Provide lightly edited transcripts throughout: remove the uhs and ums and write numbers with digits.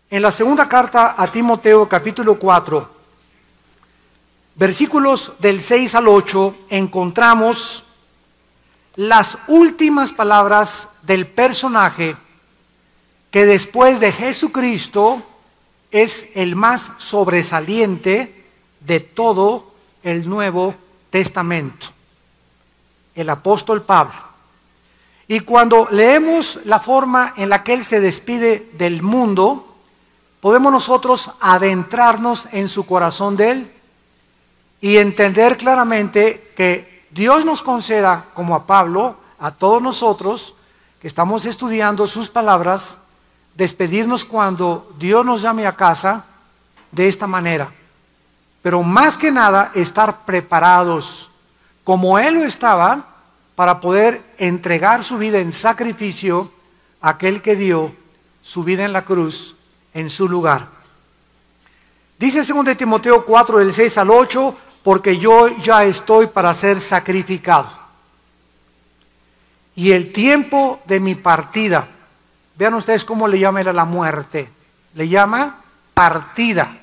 En la segunda carta a Timoteo, capítulo 4, versículos del 6 al 8, encontramos las últimas palabras del personaje que después de Jesucristo es el más sobresaliente de todo el Nuevo Testamento, el apóstol Pablo. Y cuando leemos la forma en la que él se despide del mundo, podemos nosotros adentrarnos en su corazón de él y entender claramente que Dios nos conceda, como a Pablo, a todos nosotros que estamos estudiando sus palabras, despedirnos cuando Dios nos llame a casa de esta manera. Pero más que nada, estar preparados como Él lo estaba para poder entregar su vida en sacrificio a aquel que dio su vida en la cruz en su lugar. Dice 2 Timoteo 4, del 6 al 8, porque yo ya estoy para ser sacrificado. Y el tiempo de mi partida, vean ustedes cómo le llama él a la muerte, le llama partida.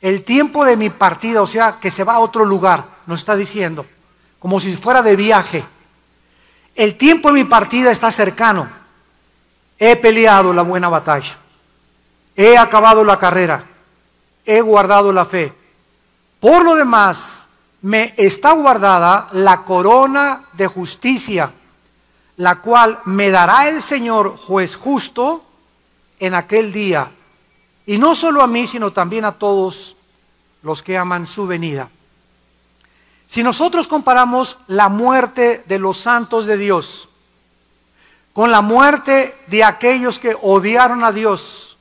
El tiempo de mi partida, o sea, que se va a otro lugar, nos está diciendo, como si fuera de viaje. El tiempo de mi partida está cercano. He peleado la buena batalla. He acabado la carrera. He guardado la fe. Por lo demás, me está guardada la corona de justicia, la cual me dará el Señor juez justo en aquel día. Y no solo a mí, sino también a todos los que aman su venida. Si nosotros comparamos la muerte de los santos de Dios con la muerte de aquellos que odiaron a Dios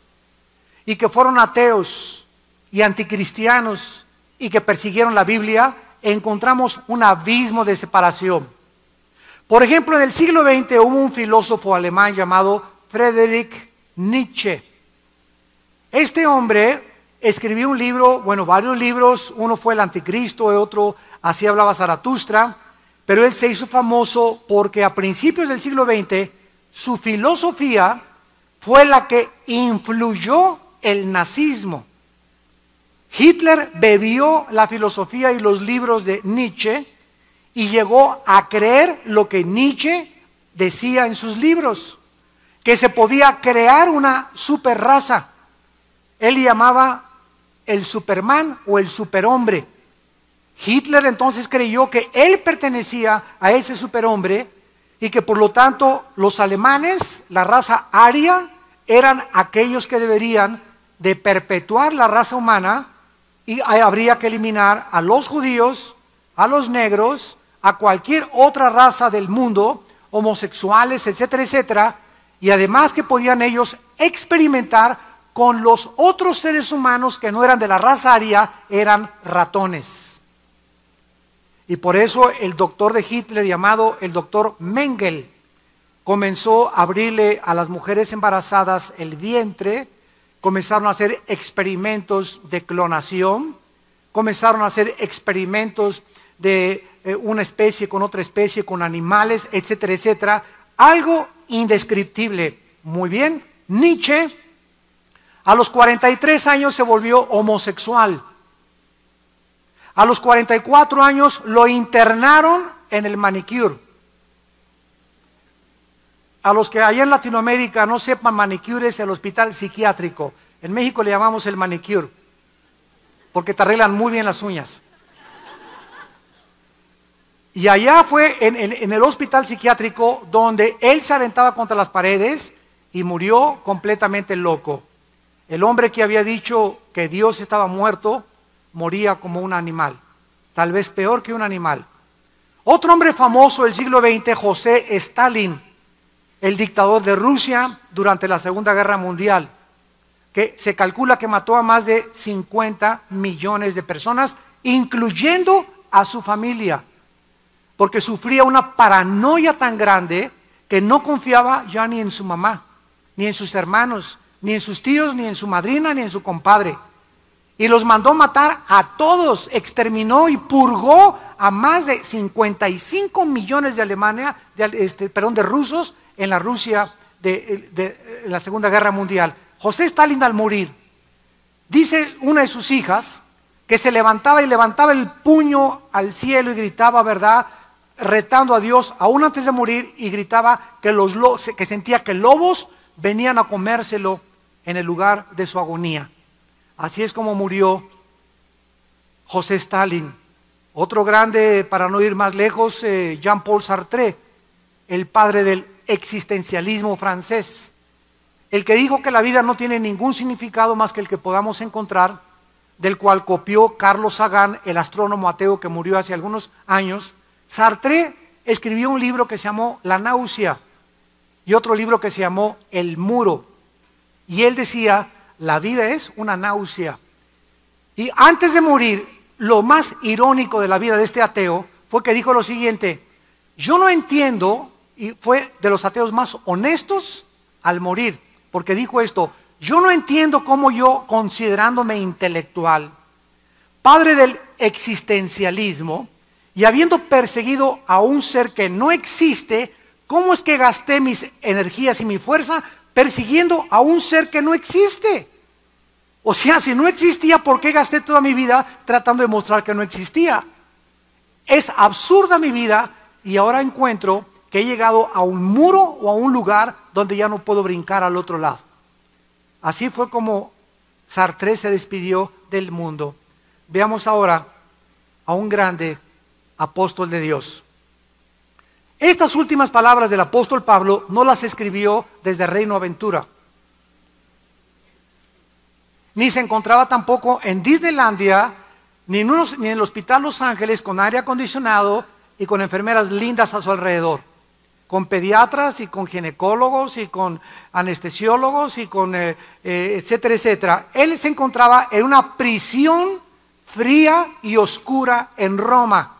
y que fueron ateos y anticristianos y que persiguieron la Biblia, encontramos un abismo de separación. Por ejemplo, en el siglo XX hubo un filósofo alemán llamado Friedrich Nietzsche. Este hombre escribió un libro, bueno, varios libros, uno fue El Anticristo, otro Así hablaba Zaratustra, pero él se hizo famoso porque a principios del siglo XX su filosofía fue la que influyó el nazismo. Hitler bebió la filosofía y los libros de Nietzsche y llegó a creer lo que Nietzsche decía en sus libros, que se podía crear una superraza. Él llamaba el Superman o el superhombre. Hitler entonces creyó que él pertenecía a ese superhombre y que por lo tanto los alemanes, la raza aria, eran aquellos que deberían de perpetuar la raza humana y habría que eliminar a los judíos, a los negros, a cualquier otra raza del mundo, homosexuales, etcétera, etcétera, y además que podían ellos experimentar con los otros seres humanos que no eran de la raza aria, eran ratones. Y por eso el doctor de Hitler, llamado el doctor Mengele, comenzó a abrirle a las mujeres embarazadas el vientre, comenzaron a hacer experimentos de clonación, comenzaron a hacer experimentos de una especie con otra especie, con animales, etcétera, etcétera. Algo indescriptible. Muy bien, Nietzsche a los 43 años se volvió homosexual. A los 44 años lo internaron en el manicure. A los que allá en Latinoamérica no sepan, manicure es el hospital psiquiátrico. En México le llamamos el manicure, porque te arreglan muy bien las uñas. Y allá fue en el hospital psiquiátrico donde él se aventaba contra las paredes y murió completamente loco. El hombre que había dicho que Dios estaba muerto, moría como un animal, tal vez peor que un animal. Otro hombre famoso del siglo XX, José Stalin, el dictador de Rusia durante la Segunda Guerra Mundial, que se calcula que mató a más de 50 millones de personas, incluyendo a su familia, porque sufría una paranoia tan grande que no confiaba ya ni en su mamá, ni en sus hermanos, ni en sus tíos, ni en su madrina, ni en su compadre. Y los mandó matar a todos, exterminó y purgó a más de 55 millones de de rusos en la Rusia de la Segunda Guerra Mundial. José Stalin, al morir, dice una de sus hijas que se levantaba y levantaba el puño al cielo y gritaba, ¿verdad?, retando a Dios aún antes de morir, y gritaba que sentía que lobos venían a comérselo en el lugar de su agonía. Así es como murió José Stalin. Otro grande, para no ir más lejos, Jean-Paul Sartre, el padre del existencialismo francés, el que dijo que la vida no tiene ningún significado más que el que podamos encontrar, del cual copió Carlos Sagan, el astrónomo ateo que murió hace algunos años. Sartre escribió un libro que se llamó La náusea y otro libro que se llamó El muro. Y él decía, la vida es una náusea. Y antes de morir, lo más irónico de la vida de este ateo fue que dijo lo siguiente: yo no entiendo, y fue de los ateos más honestos al morir, porque dijo esto: yo no entiendo cómo yo, considerándome intelectual, padre del existencialismo, y habiendo perseguido a un ser que no existe, ¿cómo es que gasté mis energías y mi fuerza persiguiendo a un ser que no existe? O sea, si no existía, ¿por qué gasté toda mi vida tratando de mostrar que no existía? Es absurda mi vida, y ahora encuentro que he llegado a un muro o a un lugar donde ya no puedo brincar al otro lado. Así fue como Sartre se despidió del mundo. Veamos ahora a un grande apóstol de Dios. Estas últimas palabras del apóstol Pablo no las escribió desde Reino Aventura, ni se encontraba tampoco en Disneylandia, ni en el Hospital Los Ángeles con aire acondicionado y con enfermeras lindas a su alrededor, con pediatras y con ginecólogos y con anestesiólogos y con etcétera, etcétera. Él se encontraba en una prisión fría y oscura en Roma,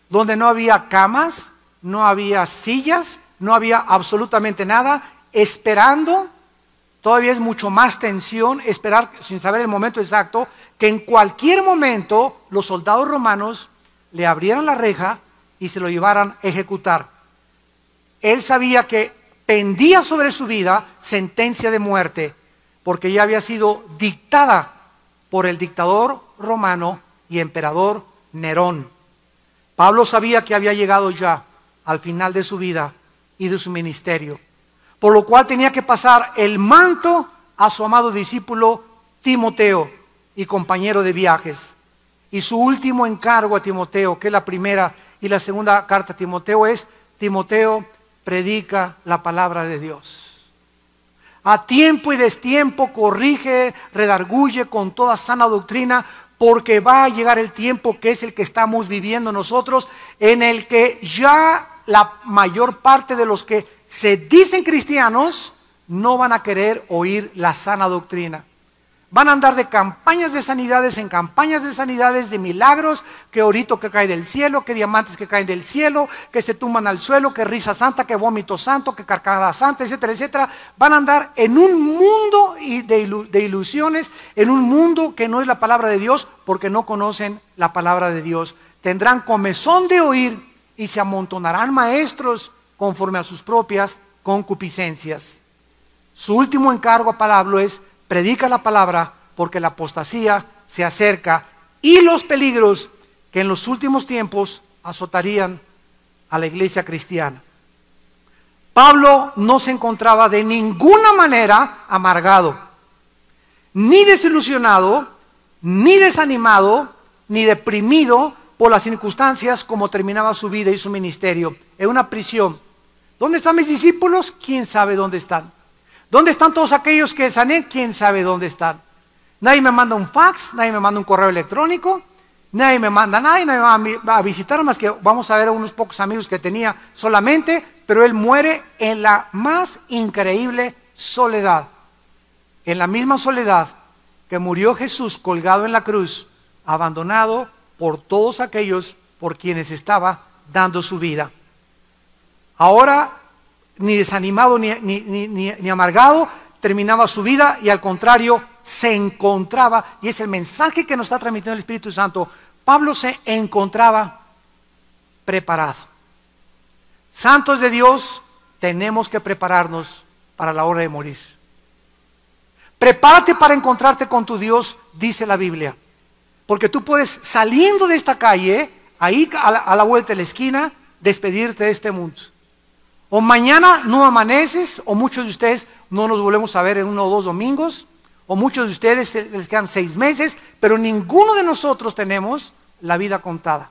donde no había camas, no había sillas, no había absolutamente nada, esperando. Todavía es mucho más tensión esperar, sin saber el momento exacto, que en cualquier momento los soldados romanos le abrieran la reja y se lo llevaran a ejecutar. Él sabía que pendía sobre su vida sentencia de muerte, porque ya había sido dictada por el dictador romano y emperador Nerón. Pablo sabía que había llegado ya al final de su vida y de su ministerio, por lo cual tenía que pasar el manto a su amado discípulo Timoteo y compañero de viajes. Y su último encargo a Timoteo, que es la primera y la segunda carta a Timoteo, es: Timoteo, predica la palabra de Dios. A tiempo y destiempo corrige, redarguye con toda sana doctrina, porque va a llegar el tiempo, que es el que estamos viviendo nosotros, en el que ya la mayor parte de los que se dicen cristianos no van a querer oír la sana doctrina. Van a andar de campañas de sanidades en campañas de sanidades, de milagros, que orito que cae del cielo, que diamantes que caen del cielo, que se tumban al suelo, que risa santa, que vómito santo, que carcajada santa, etcétera, etcétera. Van a andar en un mundo de ilusiones, en un mundo que no es la palabra de Dios, porque no conocen la palabra de Dios. Tendrán comezón de oír y se amontonarán maestros conforme a sus propias concupiscencias. Su último encargo a Pablo es: predica la palabra, porque la apostasía se acerca y los peligros que en los últimos tiempos azotarían a la iglesia cristiana. Pablo no se encontraba de ninguna manera amargado, ni desilusionado, ni desanimado, ni deprimido por las circunstancias como terminaba su vida y su ministerio, en una prisión. ¿Dónde están mis discípulos? ¿Quién sabe dónde están? ¿Dónde están todos aquellos que sané? ¿Quién sabe dónde están? Nadie me manda un fax, nadie me manda un correo electrónico, nadie me manda nada, y nadie me va a visitar, más que vamos a ver a unos pocos amigos que tenía solamente, pero él muere en la más increíble soledad, en la misma soledad que murió Jesús colgado en la cruz, abandonado por todos aquellos por quienes estaba dando su vida. Ahora, ni desanimado ni amargado, terminaba su vida, y al contrario, se encontraba, y es el mensaje que nos está transmitiendo el Espíritu Santo, Pablo se encontraba preparado. Santos de Dios, tenemos que prepararnos para la hora de morir. Prepárate para encontrarte con tu Dios, dice la Biblia. Porque tú puedes, saliendo de esta calle, ahí a la vuelta de la esquina, despedirte de este mundo. O mañana no amaneces, o muchos de ustedes no nos volvemos a ver en 1 o 2 domingos, o muchos de ustedes les quedan 6 meses, pero ninguno de nosotros tenemos la vida contada.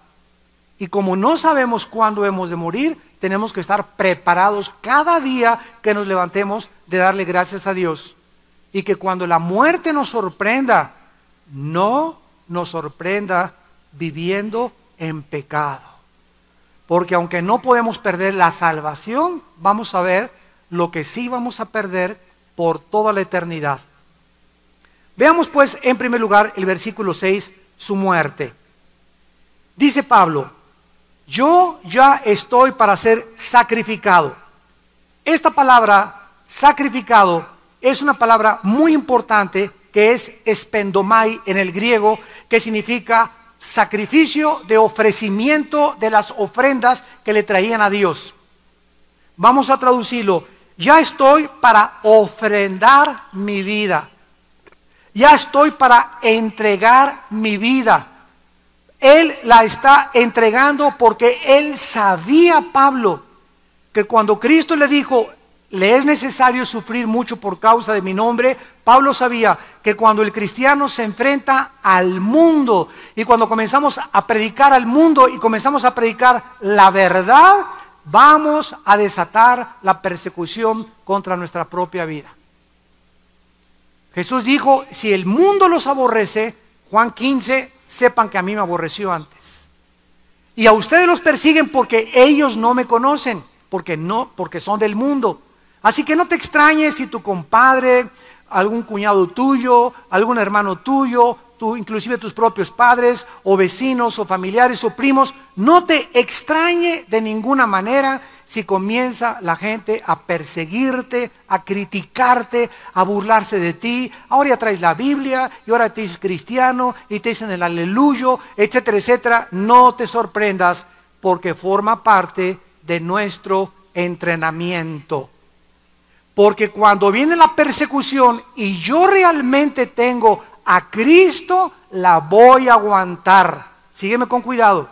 Y como no sabemos cuándo hemos de morir, tenemos que estar preparados cada día que nos levantemos de darle gracias a Dios. Y que cuando la muerte nos sorprenda, no nos sorprenda viviendo en pecado. Porque aunque no podemos perder la salvación, vamos a ver lo que sí vamos a perder por toda la eternidad. Veamos pues en primer lugar el versículo 6, su muerte. Dice Pablo, yo ya estoy para ser sacrificado. Esta palabra, sacrificado, es una palabra muy importante que es espendomai en el griego, que significa sacrificio de ofrecimiento de las ofrendas que le traían a Dios. Vamos a traducirlo, ya estoy para ofrendar mi vida. Ya estoy para entregar mi vida. Él la está entregando porque él sabía, Pablo, que cuando Cristo le dijo, le es necesario sufrir mucho por causa de mi nombre, Pablo sabía que cuando el cristiano se enfrenta al mundo y cuando comenzamos a predicar al mundo y comenzamos a predicar la verdad, vamos a desatar la persecución contra nuestra propia vida. Jesús dijo, si el mundo los aborrece, Juan 15, sepan que a mí me aborreció antes. Y a ustedes los persiguen porque ellos no me conocen, porque son del mundo. Así que no te extrañes si tu compadre, algún cuñado tuyo, algún hermano tuyo, inclusive tus propios padres, o vecinos, o familiares, o primos, no te extrañe de ninguna manera si comienza la gente a perseguirte, a criticarte, a burlarse de ti. Ahora ya traes la Biblia, y ahora te dices cristiano, y te dicen el aleluyo, etcétera, etcétera. No te sorprendas, porque forma parte de nuestro entrenamiento. Porque cuando viene la persecución, y yo realmente tengo a Cristo, la voy a aguantar. Sígueme con cuidado.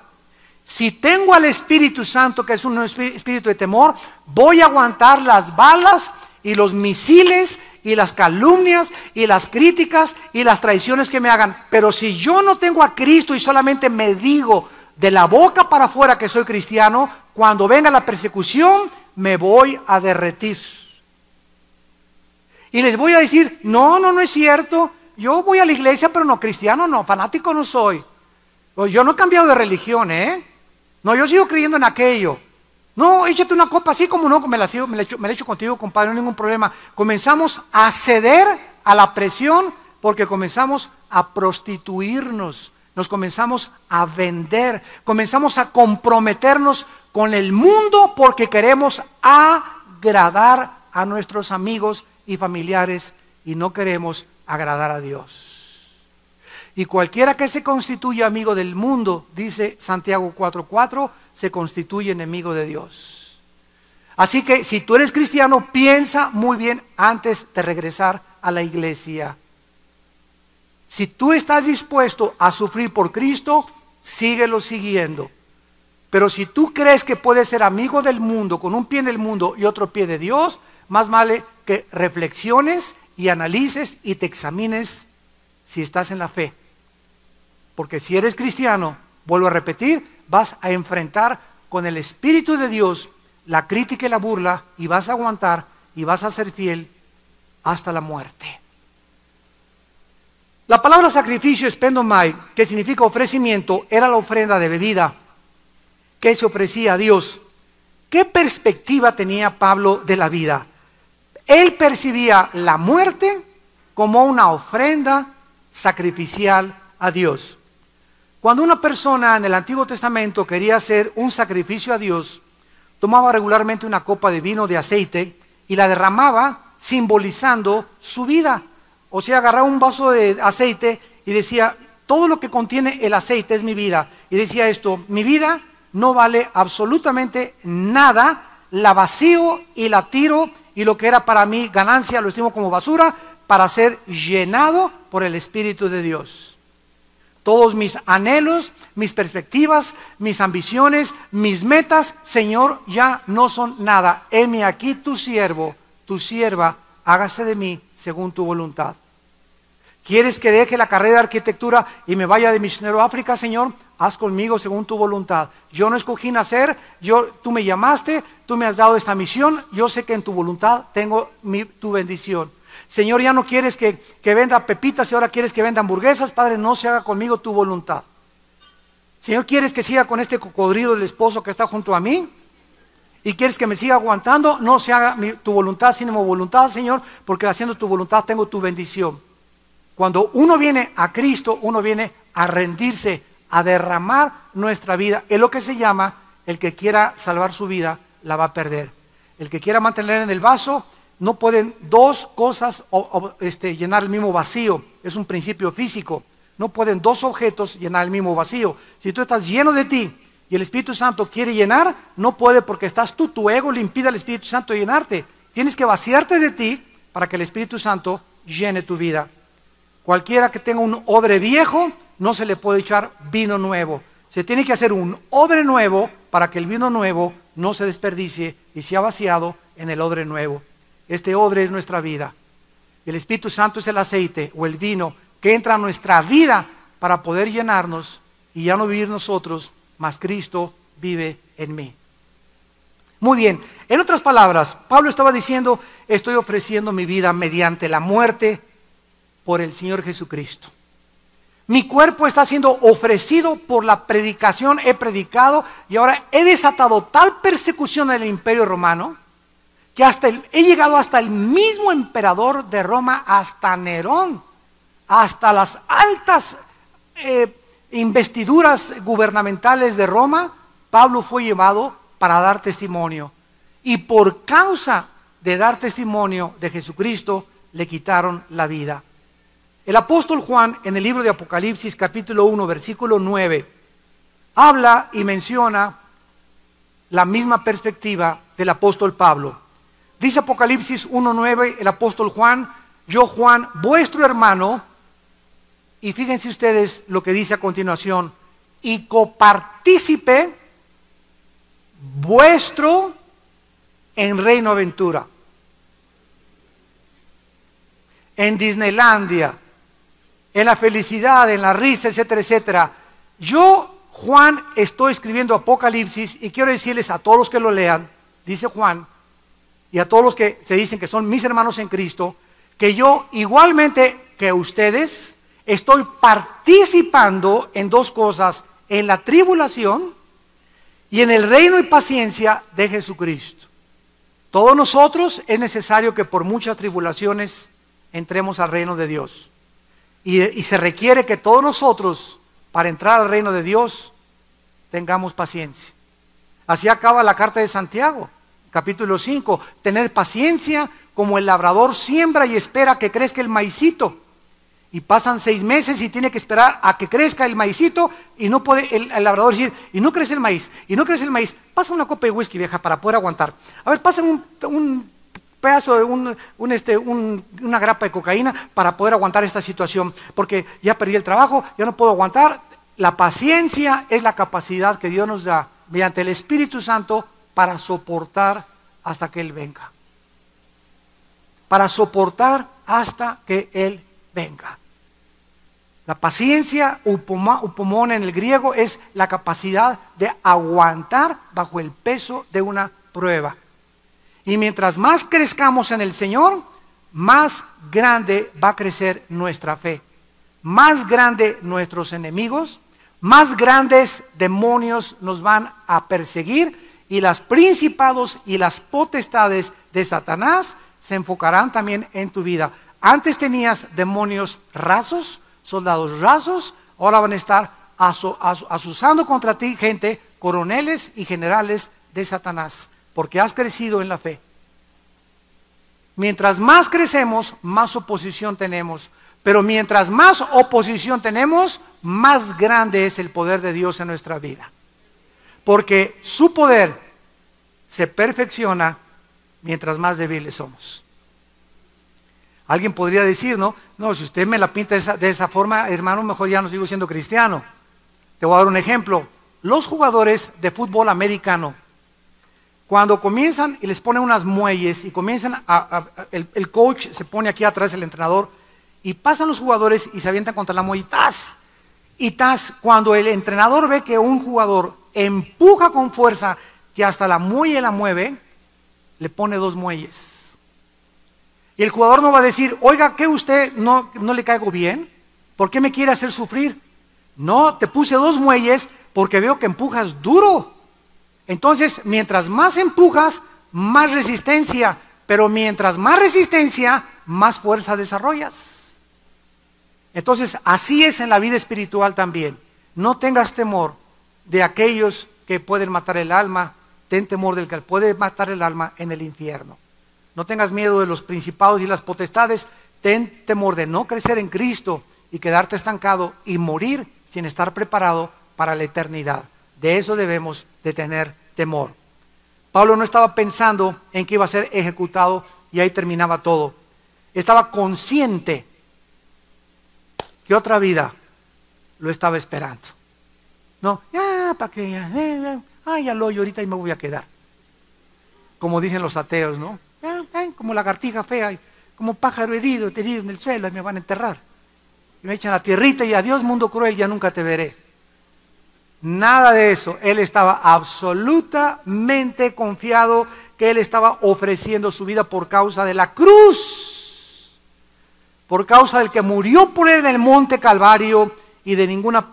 Si tengo al Espíritu Santo, que es un espíritu de temor, voy a aguantar las balas y los misiles y las calumnias y las críticas y las traiciones que me hagan. Pero si yo no tengo a Cristo y solamente me digo de la boca para afuera que soy cristiano, cuando venga la persecución me voy a derretir. Y les voy a decir, no es cierto. Yo voy a la iglesia, pero no cristiano, no, fanático no soy. Yo no he cambiado de religión, No, yo sigo creyendo en aquello. No, échate una copa así como no, me la echo contigo, compadre, no hay ningún problema. Comenzamos a ceder a la presión porque comenzamos a prostituirnos, nos comenzamos a vender, comenzamos a comprometernos con el mundo porque queremos agradar a nuestros amigos y familiares y no queremos agradar a Dios. Y cualquiera que se constituya amigo del mundo, dice Santiago 4:4, se constituye enemigo de Dios. Así que si tú eres cristiano, piensa muy bien antes de regresar a la iglesia. Si tú estás dispuesto a sufrir por Cristo, síguelo siguiendo. Pero si tú crees que puedes ser amigo del mundo, con un pie en el mundo y otro pie de Dios, más vale que reflexiones y analices y te examines si estás en la fe. Porque si eres cristiano, vuelvo a repetir, vas a enfrentar con el Espíritu de Dios la crítica y la burla y vas a aguantar y vas a ser fiel hasta la muerte. La palabra sacrificio, espendomai, que significa ofrecimiento, era la ofrenda de bebida que se ofrecía a Dios. ¿Qué perspectiva tenía Pablo de la vida? Él percibía la muerte como una ofrenda sacrificial a Dios. Cuando una persona en el Antiguo Testamento quería hacer un sacrificio a Dios, tomaba regularmente una copa de vino de aceite y la derramaba simbolizando su vida. O sea, agarraba un vaso de aceite y decía, todo lo que contiene el aceite es mi vida. Y decía esto, mi vida no vale absolutamente nada, la vacío y la tiro y lo que era para mí ganancia lo estimo como basura, para ser llenado por el Espíritu de Dios. Todos mis anhelos, mis perspectivas, mis ambiciones, mis metas, Señor, ya no son nada. Heme aquí tu siervo, tu sierva, hágase de mí según tu voluntad. ¿Quieres que deje la carrera de arquitectura y me vaya de misionero a África, Señor? Haz conmigo según tu voluntad. Yo no escogí nacer, tú me llamaste, tú me has dado esta misión, yo sé que en tu voluntad tengo tu bendición. Señor, ya no quieres que venda pepitas y ahora quieres que venda hamburguesas. Padre, no se haga conmigo tu voluntad. Señor, ¿quieres que siga con este cocodrilo del esposo que está junto a mí? ¿Y quieres que me siga aguantando? No se haga tu voluntad sino mi voluntad, Señor, porque haciendo tu voluntad tengo tu bendición. Cuando uno viene a Cristo, uno viene a rendirse, a derramar nuestra vida. Es lo que se llama, el que quiera salvar su vida, la va a perder. El que quiera mantener en el vaso, no pueden dos cosas llenar el mismo vacío. Es un principio físico. No pueden dos objetos llenar el mismo vacío. Si tú estás lleno de ti y el Espíritu Santo quiere llenar, no puede porque estás tú, tu ego le impide al Espíritu Santo llenarte. Tienes que vaciarte de ti para que el Espíritu Santo llene tu vida. Cualquiera que tenga un odre viejo, no se le puede echar vino nuevo. Se tiene que hacer un odre nuevo para que el vino nuevo no se desperdicie y sea vaciado en el odre nuevo. Este odre es nuestra vida. El Espíritu Santo es el aceite o el vino que entra a nuestra vida para poder llenarnos y ya no vivir nosotros, mas Cristo vive en mí. Muy bien, en otras palabras, Pablo estaba diciendo, estoy ofreciendo mi vida mediante la muerte por el Señor Jesucristo. Mi cuerpo está siendo ofrecido por la predicación, he predicado y ahora he desatado tal persecución en el Imperio Romano que he llegado hasta el mismo emperador de Roma, hasta Nerón, hasta las altas investiduras gubernamentales de Roma. Pablo fue llevado para dar testimonio y por causa de dar testimonio de Jesucristo le quitaron la vida. El apóstol Juan, en el libro de Apocalipsis, capítulo 1, versículo 9, habla y menciona la misma perspectiva del apóstol Pablo. Dice Apocalipsis 1:9, el apóstol Juan, yo Juan, vuestro hermano, y fíjense ustedes lo que dice a continuación, y copartícipe vuestro en Reino Aventura, en Disneylandia, en la felicidad, en la risa, etcétera, etcétera. Yo, Juan, estoy escribiendo Apocalipsis y quiero decirles a todos los que lo lean, dice Juan, y a todos los que se dicen que son mis hermanos en Cristo, que yo igualmente que ustedes estoy participando en dos cosas, en la tribulación y en el reino y paciencia de Jesucristo. Todos nosotros es necesario que por muchas tribulaciones entremos al reino de Dios. Y se requiere que todos nosotros, para entrar al reino de Dios, tengamos paciencia. Así acaba la carta de Santiago, capítulo 5. Tener paciencia como el labrador siembra y espera que crezca el maicito. Y pasan 6 meses y tiene que esperar a que crezca el maicito y no puede el labrador decir, y no crece el maíz, y no crece el maíz. Pasa una copa de whisky, vieja, para poder aguantar. A ver, pasa un pedazo de una grapa de cocaína para poder aguantar esta situación, porque ya perdí el trabajo, ya no puedo aguantar. La paciencia es la capacidad que Dios nos da mediante el Espíritu Santo para soportar hasta que Él venga. Para soportar hasta que Él venga. La paciencia, upomón en el griego, es la capacidad de aguantar bajo el peso de una prueba. Y mientras más crezcamos en el Señor, más grande va a crecer nuestra fe. Más grande nuestros enemigos, más grandes demonios nos van a perseguir y los principados y las potestades de Satanás se enfocarán también en tu vida. Antes tenías demonios rasos, soldados rasos, ahora van a estar asusando contra ti gente, coroneles y generales de Satanás, porque has crecido en la fe. Mientras más crecemos, más oposición tenemos, pero mientras más oposición tenemos, más grande es el poder de Dios en nuestra vida, porque su poder se perfecciona mientras más débiles somos. Alguien podría decir, ¿no? No, si usted me la pinta de esa forma, hermano, mejor ya no sigo siendo cristiano. Te voy a dar un ejemplo. Los jugadores de fútbol americano, cuando comienzan y les ponen unas muelles y comienzan el coach se pone aquí atrás, el entrenador, y pasan los jugadores y se avientan contra la muelle, ¡tas! Y ¡tas! Cuando el entrenador ve que un jugador empuja con fuerza, que hasta la muelle la mueve, le pone 2 muelles. Y el jugador no va a decir, oiga, ¿qué usted no le caigo bien? ¿Por qué me quiere hacer sufrir? No, te puse 2 muelles porque veo que empujas duro. Entonces, mientras más empujas, más resistencia. Pero mientras más resistencia, más fuerza desarrollas. Entonces, así es en la vida espiritual también. No tengas temor de aquellos que pueden matar el alma. Ten temor del que puede matar el alma en el infierno. No tengas miedo de los principados y las potestades. Ten temor de no crecer en Cristo y quedarte estancado y morir sin estar preparado para la eternidad. De eso debemos de tener temor. Pablo no estaba pensando en que iba a ser ejecutado y ahí terminaba todo. Estaba consciente que otra vida lo estaba esperando. No, ya, ¿para qué? Ya lo oyo ahorita y me voy a quedar. Como dicen los ateos, ¿no? Como lagartija fea, como pájaro herido en el suelo y me van a enterrar. Y me echan la tierrita y adiós mundo cruel, ya nunca te veré. Nada de eso. Él estaba absolutamente confiado que él estaba ofreciendo su vida por causa de la cruz. Por causa del que murió por él en el monte Calvario y de ninguna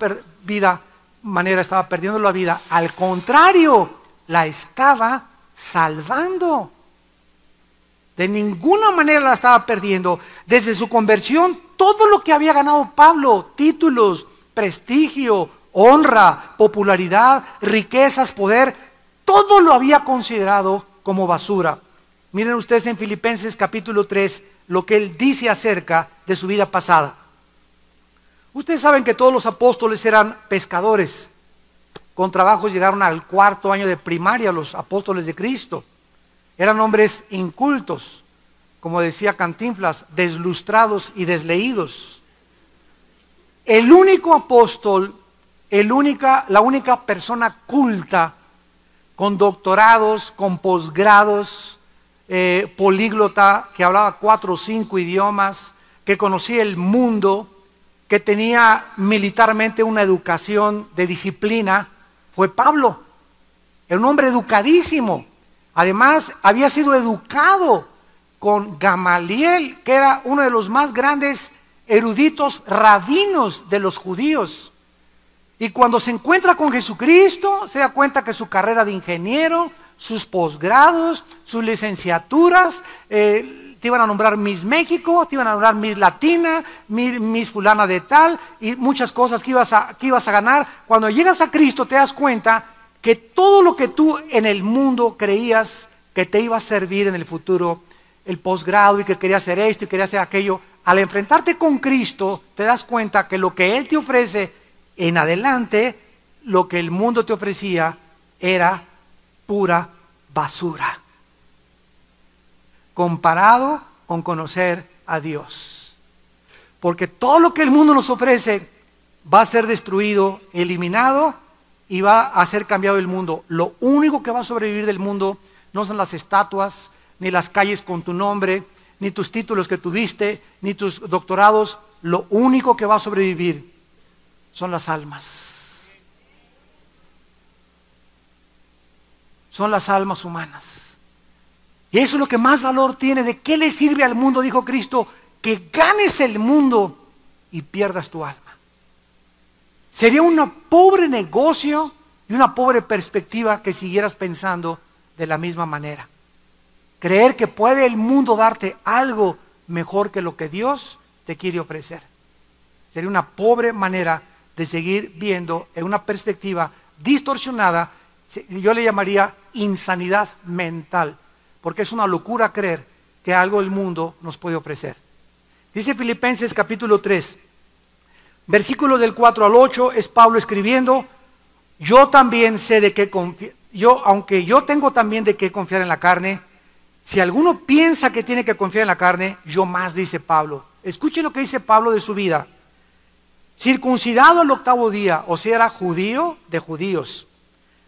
manera estaba perdiendo la vida. Al contrario, la estaba salvando. De ninguna manera la estaba perdiendo. Desde su conversión, todo lo que había ganado Pablo, títulos, prestigio, honra, popularidad, riquezas, poder, todo lo había considerado como basura. Miren ustedes en Filipenses capítulo 3 lo que él dice acerca de su vida pasada. Ustedes saben que todos los apóstoles eran pescadores. Con trabajos llegaron al 4º año de primaria los apóstoles de Cristo. Eran hombres incultos, como decía Cantinflas, deslustrados y desleídos. El único apóstol, la única persona culta, con doctorados, con posgrados, políglota, que hablaba 4 o 5 idiomas, que conocía el mundo, que tenía militarmente una educación de disciplina, fue Pablo. Era un hombre educadísimo. Además, había sido educado con Gamaliel, que era uno de los más grandes eruditos rabinos de los judíos. Y cuando se encuentra con Jesucristo, se da cuenta que su carrera de ingeniero, sus posgrados, sus licenciaturas, te iban a nombrar Miss México, te iban a nombrar Miss Latina, Miss fulana de tal, y muchas cosas que ibas a ganar. Cuando llegas a Cristo te das cuenta que todo lo que tú en el mundo creías que te iba a servir en el futuro, el posgrado y que querías hacer esto y querías hacer aquello, al enfrentarte con Cristo te das cuenta que lo que Él te ofrece en adelante, lo que el mundo te ofrecía era pura basura, comparado con conocer a Dios. Porque todo lo que el mundo nos ofrece va a ser destruido, eliminado y va a ser cambiado el mundo. Lo único que va a sobrevivir del mundo no son las estatuas, ni las calles con tu nombre, ni tus títulos que tuviste, ni tus doctorados. Lo único que va a sobrevivir son las almas. Son las almas humanas. Y eso es lo que más valor tiene. ¿De qué le sirve al mundo? Dijo Cristo, que ganes el mundo y pierdas tu alma. Sería un pobre negocio y una pobre perspectiva que siguieras pensando de la misma manera. Creer que puede el mundo darte algo mejor que lo que Dios te quiere ofrecer. Sería una pobre manera de seguir viendo en una perspectiva distorsionada. Yo le llamaría insanidad mental, porque es una locura creer que algo el mundo nos puede ofrecer. Dice Filipenses capítulo 3, versículos del 4 al 8, es Pablo escribiendo: yo también sé de qué confiar, aunque yo tengo también de qué confiar en la carne, Si alguno piensa que tiene que confiar en la carne, yo más, dice Pablo. Escuchen lo que dice Pablo de su vida. Circuncidado al 8º día, o sea, era judío de judíos,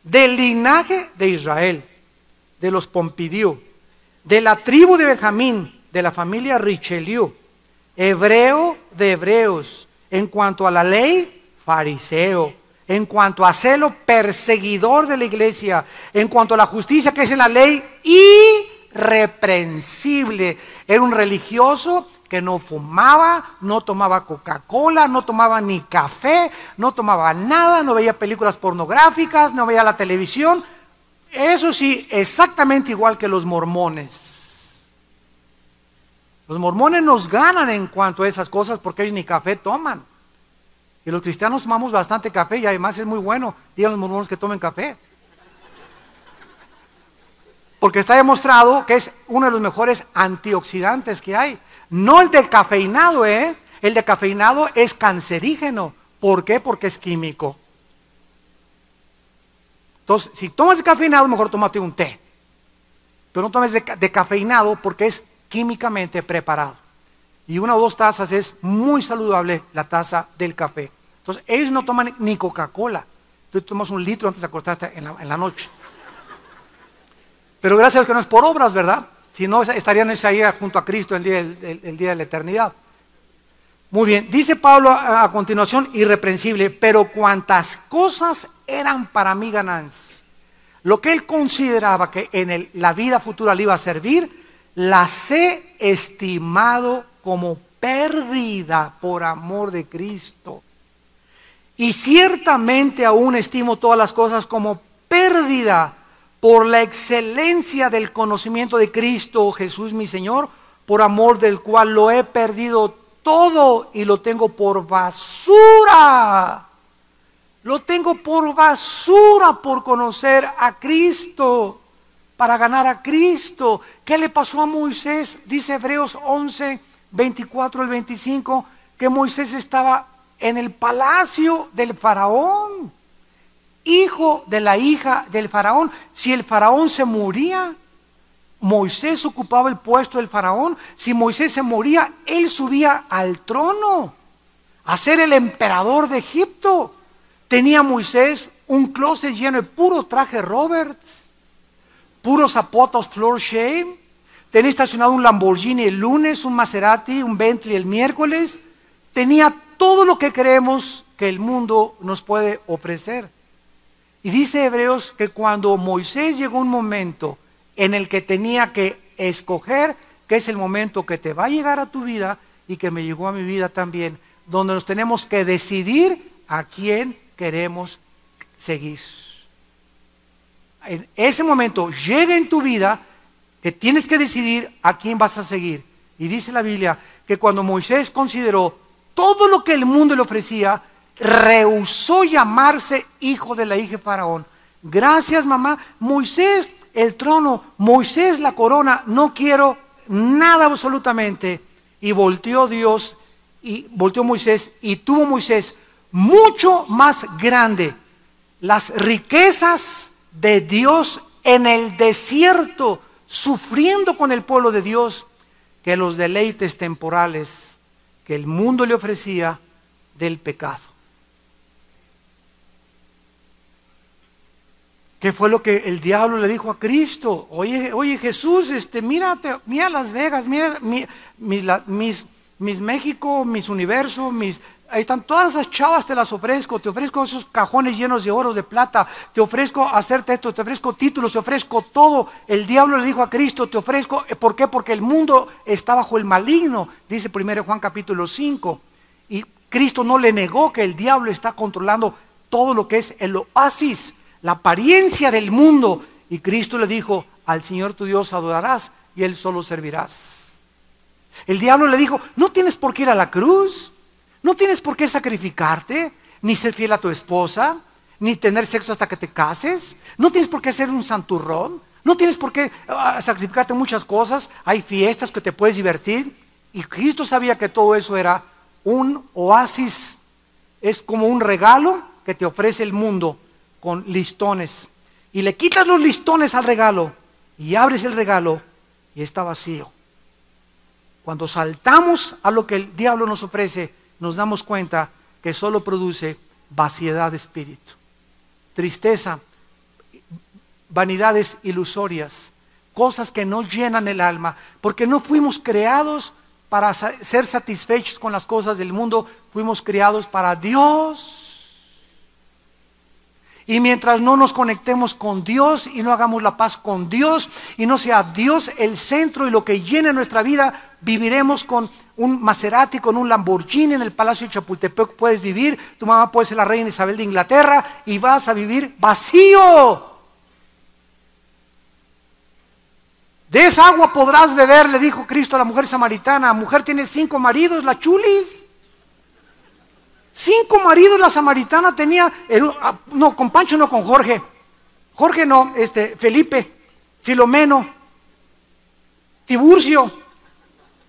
del linaje de Israel, de los Pompidiu, de la tribu de Benjamín, de la familia Richelieu, hebreo de hebreos, en cuanto a la ley, fariseo, en cuanto a celo, perseguidor de la iglesia, en cuanto a la justicia que es en la ley, irreprensible. Era un religioso que no fumaba, no tomaba Coca-Cola, no tomaba ni café, no tomaba nada, no veía películas pornográficas, no veía la televisión. Eso sí, exactamente igual que los mormones. Los mormones nos ganan en cuanto a esas cosas porque ellos ni café toman. Y los cristianos tomamos bastante café y además es muy bueno. Digan los mormones que tomen café. Porque está demostrado que es uno de los mejores antioxidantes que hay. No el decafeinado, El decafeinado es cancerígeno. ¿Por qué? Porque es químico. Entonces, si tomas decafeinado, mejor tómate un té. Pero no tomes decafeinado porque es químicamente preparado. Y 1 o 2 tazas es muy saludable la taza del café. Entonces, ellos no toman ni Coca-Cola. Tú tomas 1 litro antes de acostarte en la noche. Pero gracias a Dios que no es por obras, ¿verdad? Si no, estarían ahí junto a Cristo el día de la eternidad. Muy bien, dice Pablo a continuación, irreprensible, pero cuantas cosas eran para mí ganancia, lo que él consideraba que en la vida futura le iba a servir, las he estimado como pérdida por amor de Cristo. Y ciertamente aún estimo todas las cosas como pérdida por la excelencia del conocimiento de Cristo Jesús mi Señor, por amor del cual lo he perdido todo y lo tengo por basura. Lo tengo por basura por conocer a Cristo, para ganar a Cristo. ¿Qué le pasó a Moisés? Dice Hebreos 11, 24 al 25, que Moisés estaba en el palacio del faraón, hijo de la hija del faraón. Si el faraón se moría, Moisés ocupaba el puesto del faraón. Si Moisés se moría, él subía al trono a ser el emperador de Egipto. Tenía Moisés un closet lleno de puro traje Roberts, puros zapatos Floor Shame. Tenía estacionado un Lamborghini el lunes, un Maserati, un Bentley el miércoles. Tenía todo lo que creemos que el mundo nos puede ofrecer. Y dice Hebreos que cuando Moisés llegó un momento en el que tenía que escoger, que es el momento que te va a llegar a tu vida y que me llegó a mi vida también, donde nos tenemos que decidir a quién queremos seguir. En ese momento llega en tu vida que tienes que decidir a quién vas a seguir. Y dice la Biblia que cuando Moisés consideró todo lo que el mundo le ofrecía, rehusó llamarse hijo de la hija de Faraón. Gracias, mamá. Moisés, el trono, Moisés, la corona, no quiero nada absolutamente. Y volteó Dios, y volteó Moisés, y tuvo Moisés mucho más grande las riquezas de Dios en el desierto, sufriendo con el pueblo de Dios, que los deleites temporales que el mundo le ofrecía del pecado. ¿Qué fue lo que el diablo le dijo a Cristo? Oye Jesús, mira Las Vegas, mira mis México, mis Universo, ahí están todas esas chavas, te ofrezco esos cajones llenos de oro, de plata, te ofrezco hacerte esto, te ofrezco títulos, te ofrezco todo. El diablo le dijo a Cristo, te ofrezco, ¿por qué? Porque el mundo está bajo el maligno, dice 1 Juan capítulo 5. Y Cristo no le negó que el diablo está controlando todo lo que es el oasis, la apariencia del mundo. Y Cristo le dijo, al Señor tu Dios adorarás y Él solo servirás. El diablo le dijo, no tienes por qué ir a la cruz, no tienes por qué sacrificarte, ni ser fiel a tu esposa, ni tener sexo hasta que te cases, no tienes por qué ser un santurrón, no tienes por qué sacrificarte muchas cosas, hay fiestas que te puedes divertir. Y Cristo sabía que todo eso era un oasis, es como un regalo que te ofrece el mundo con listones. Y le quitas los listones al regalo y abres el regalo y está vacío. Cuando saltamos a lo que el diablo nos ofrece, nos damos cuenta que solo produce vaciedad de espíritu, tristeza, vanidades ilusorias, cosas que no llenan el alma, porque no fuimos creados para ser satisfechos con las cosas del mundo, fuimos creados para Dios. Y mientras no nos conectemos con Dios y no hagamos la paz con Dios y no sea Dios el centro y lo que llene nuestra vida, viviremos con un Maserati, con un Lamborghini en el Palacio de Chapultepec. Puedes vivir, tu mamá puede ser la reina Isabel de Inglaterra y vas a vivir vacío. De esa agua podrás beber, le dijo Cristo a la mujer samaritana. Mujer, tiene 5 maridos, la chulis. 5 maridos la samaritana tenía, no, con Pancho no, con Jorge. Jorge no, Felipe, Filomeno, Tiburcio.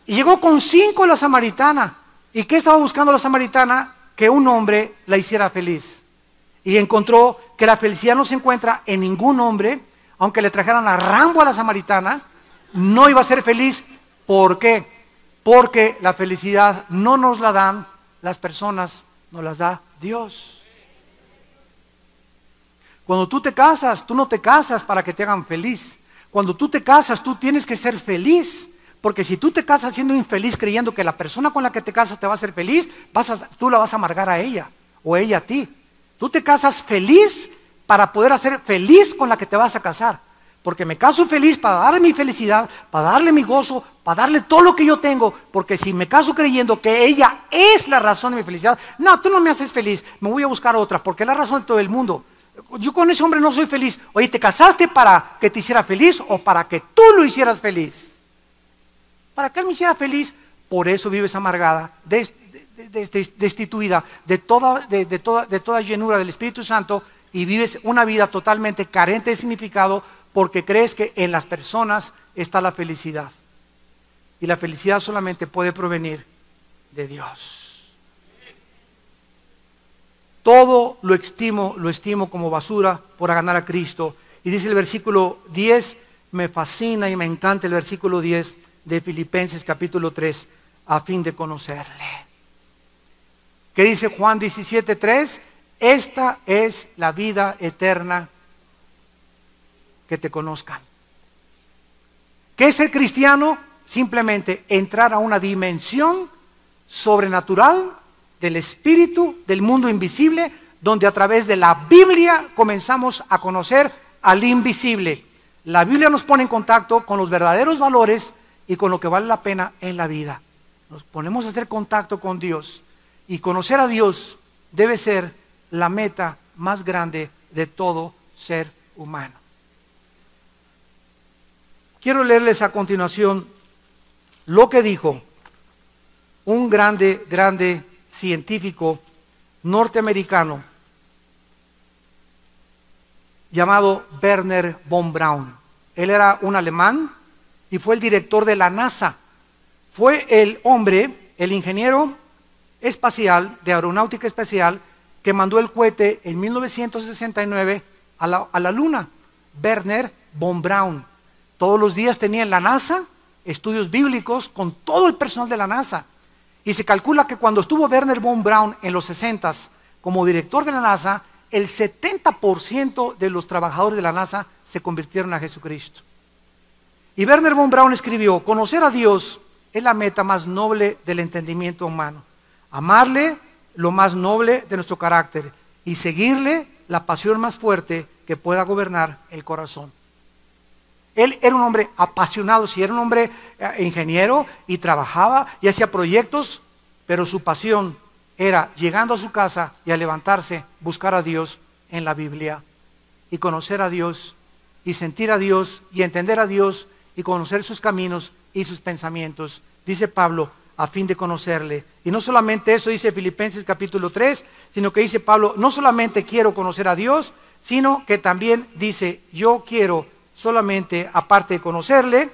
Y llegó con 5 la samaritana. ¿Y qué estaba buscando la samaritana? Que un hombre la hiciera feliz. Y encontró que la felicidad no se encuentra en ningún hombre, aunque le trajeran a Rambo a la samaritana, no iba a ser feliz. ¿Por qué? Porque la felicidad no nos la dan las personas, nos las da Dios. Cuando tú te casas, tú no te casas para que te hagan feliz. Cuando tú te casas, tú tienes que ser feliz. Porque si tú te casas siendo infeliz, creyendo que la persona con la que te casas te va a hacer feliz, tú la vas a amargar a ella o ella a ti. Tú te casas feliz para poder hacer feliz con la que te vas a casar. Porque me caso feliz para darle mi felicidad, para darle mi gozo, para darle todo lo que yo tengo. Porque si me caso creyendo que ella es la razón de mi felicidad, no, tú no me haces feliz, me voy a buscar otra, porque es la razón de todo el mundo. Yo con ese hombre no soy feliz. Oye, ¿te casaste para que te hiciera feliz o para que tú lo hicieras feliz? Para que él me hiciera feliz. Por eso vives amargada, destituida de toda llenura del Espíritu Santo, y vives una vida totalmente carente de significado, porque crees que en las personas está la felicidad. Y la felicidad solamente puede provenir de Dios. Todo lo estimo como basura por ganar a Cristo. Y dice el versículo 10, me fascina y me encanta el versículo 10 de Filipenses capítulo 3, a fin de conocerle. ¿Qué dice Juan 17:3? Esta es la vida eterna, que te conozcan. ¿Qué es ser cristiano? Simplemente entrar a una dimensión sobrenatural del espíritu, del mundo invisible, donde a través de la Biblia comenzamos a conocer al invisible. La Biblia nos pone en contacto con los verdaderos valores y con lo que vale la pena en la vida. Nos ponemos a hacer contacto con Dios, y conocer a Dios debe ser la meta más grande de todo ser humano. Quiero leerles a continuación lo que dijo un grande científico norteamericano llamado Wernher von Braun. Él era un alemán y fue el director de la NASA. Fue el hombre, el ingeniero espacial, de aeronáutica espacial, que mandó el cohete en 1969 a la Luna. Wernher von Braun. Todos los días tenía en la NASA estudios bíblicos con todo el personal de la NASA. Y se calcula que cuando estuvo Wernher von Braun en los 60s como director de la NASA, el 70% de los trabajadores de la NASA se convirtieron a Jesucristo. Y Wernher von Braun escribió: conocer a Dios es la meta más noble del entendimiento humano. Amarle, lo más noble de nuestro carácter, y seguirle, la pasión más fuerte que pueda gobernar el corazón. Él era un hombre apasionado, sí, era un hombre ingeniero y trabajaba y hacía proyectos, pero su pasión era, llegando a su casa y al levantarse, buscar a Dios en la Biblia y conocer a Dios y sentir a Dios y entender a Dios y conocer sus caminos y sus pensamientos. Dice Pablo, a fin de conocerle. Y no solamente eso dice Filipenses capítulo 3, sino que dice Pablo, no solamente quiero conocer a Dios, sino que también dice, yo quiero solamente, aparte de conocerle,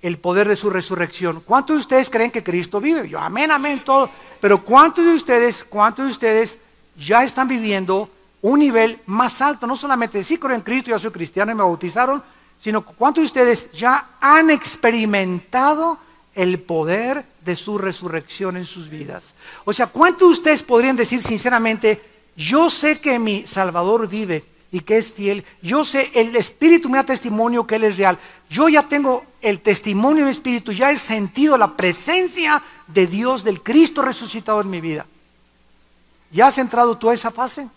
el poder de su resurrección. ¿Cuántos de ustedes creen que Cristo vive? Yo, amén, amén, todo. Pero ¿cuántos de ustedes ya están viviendo un nivel más alto? No solamente, sí creo en Cristo, ya soy cristiano y me bautizaron, sino cuántos de ustedes ya han experimentado el poder de su resurrección en sus vidas. O sea, ¿cuántos de ustedes podrían decir sinceramente, yo sé que mi Salvador vive y que es fiel, yo sé, el Espíritu me da testimonio que Él es real, yo ya tengo el testimonio del Espíritu, ya he sentido la presencia de Dios, del Cristo resucitado en mi vida? ¿Ya has entrado tú a esa fase?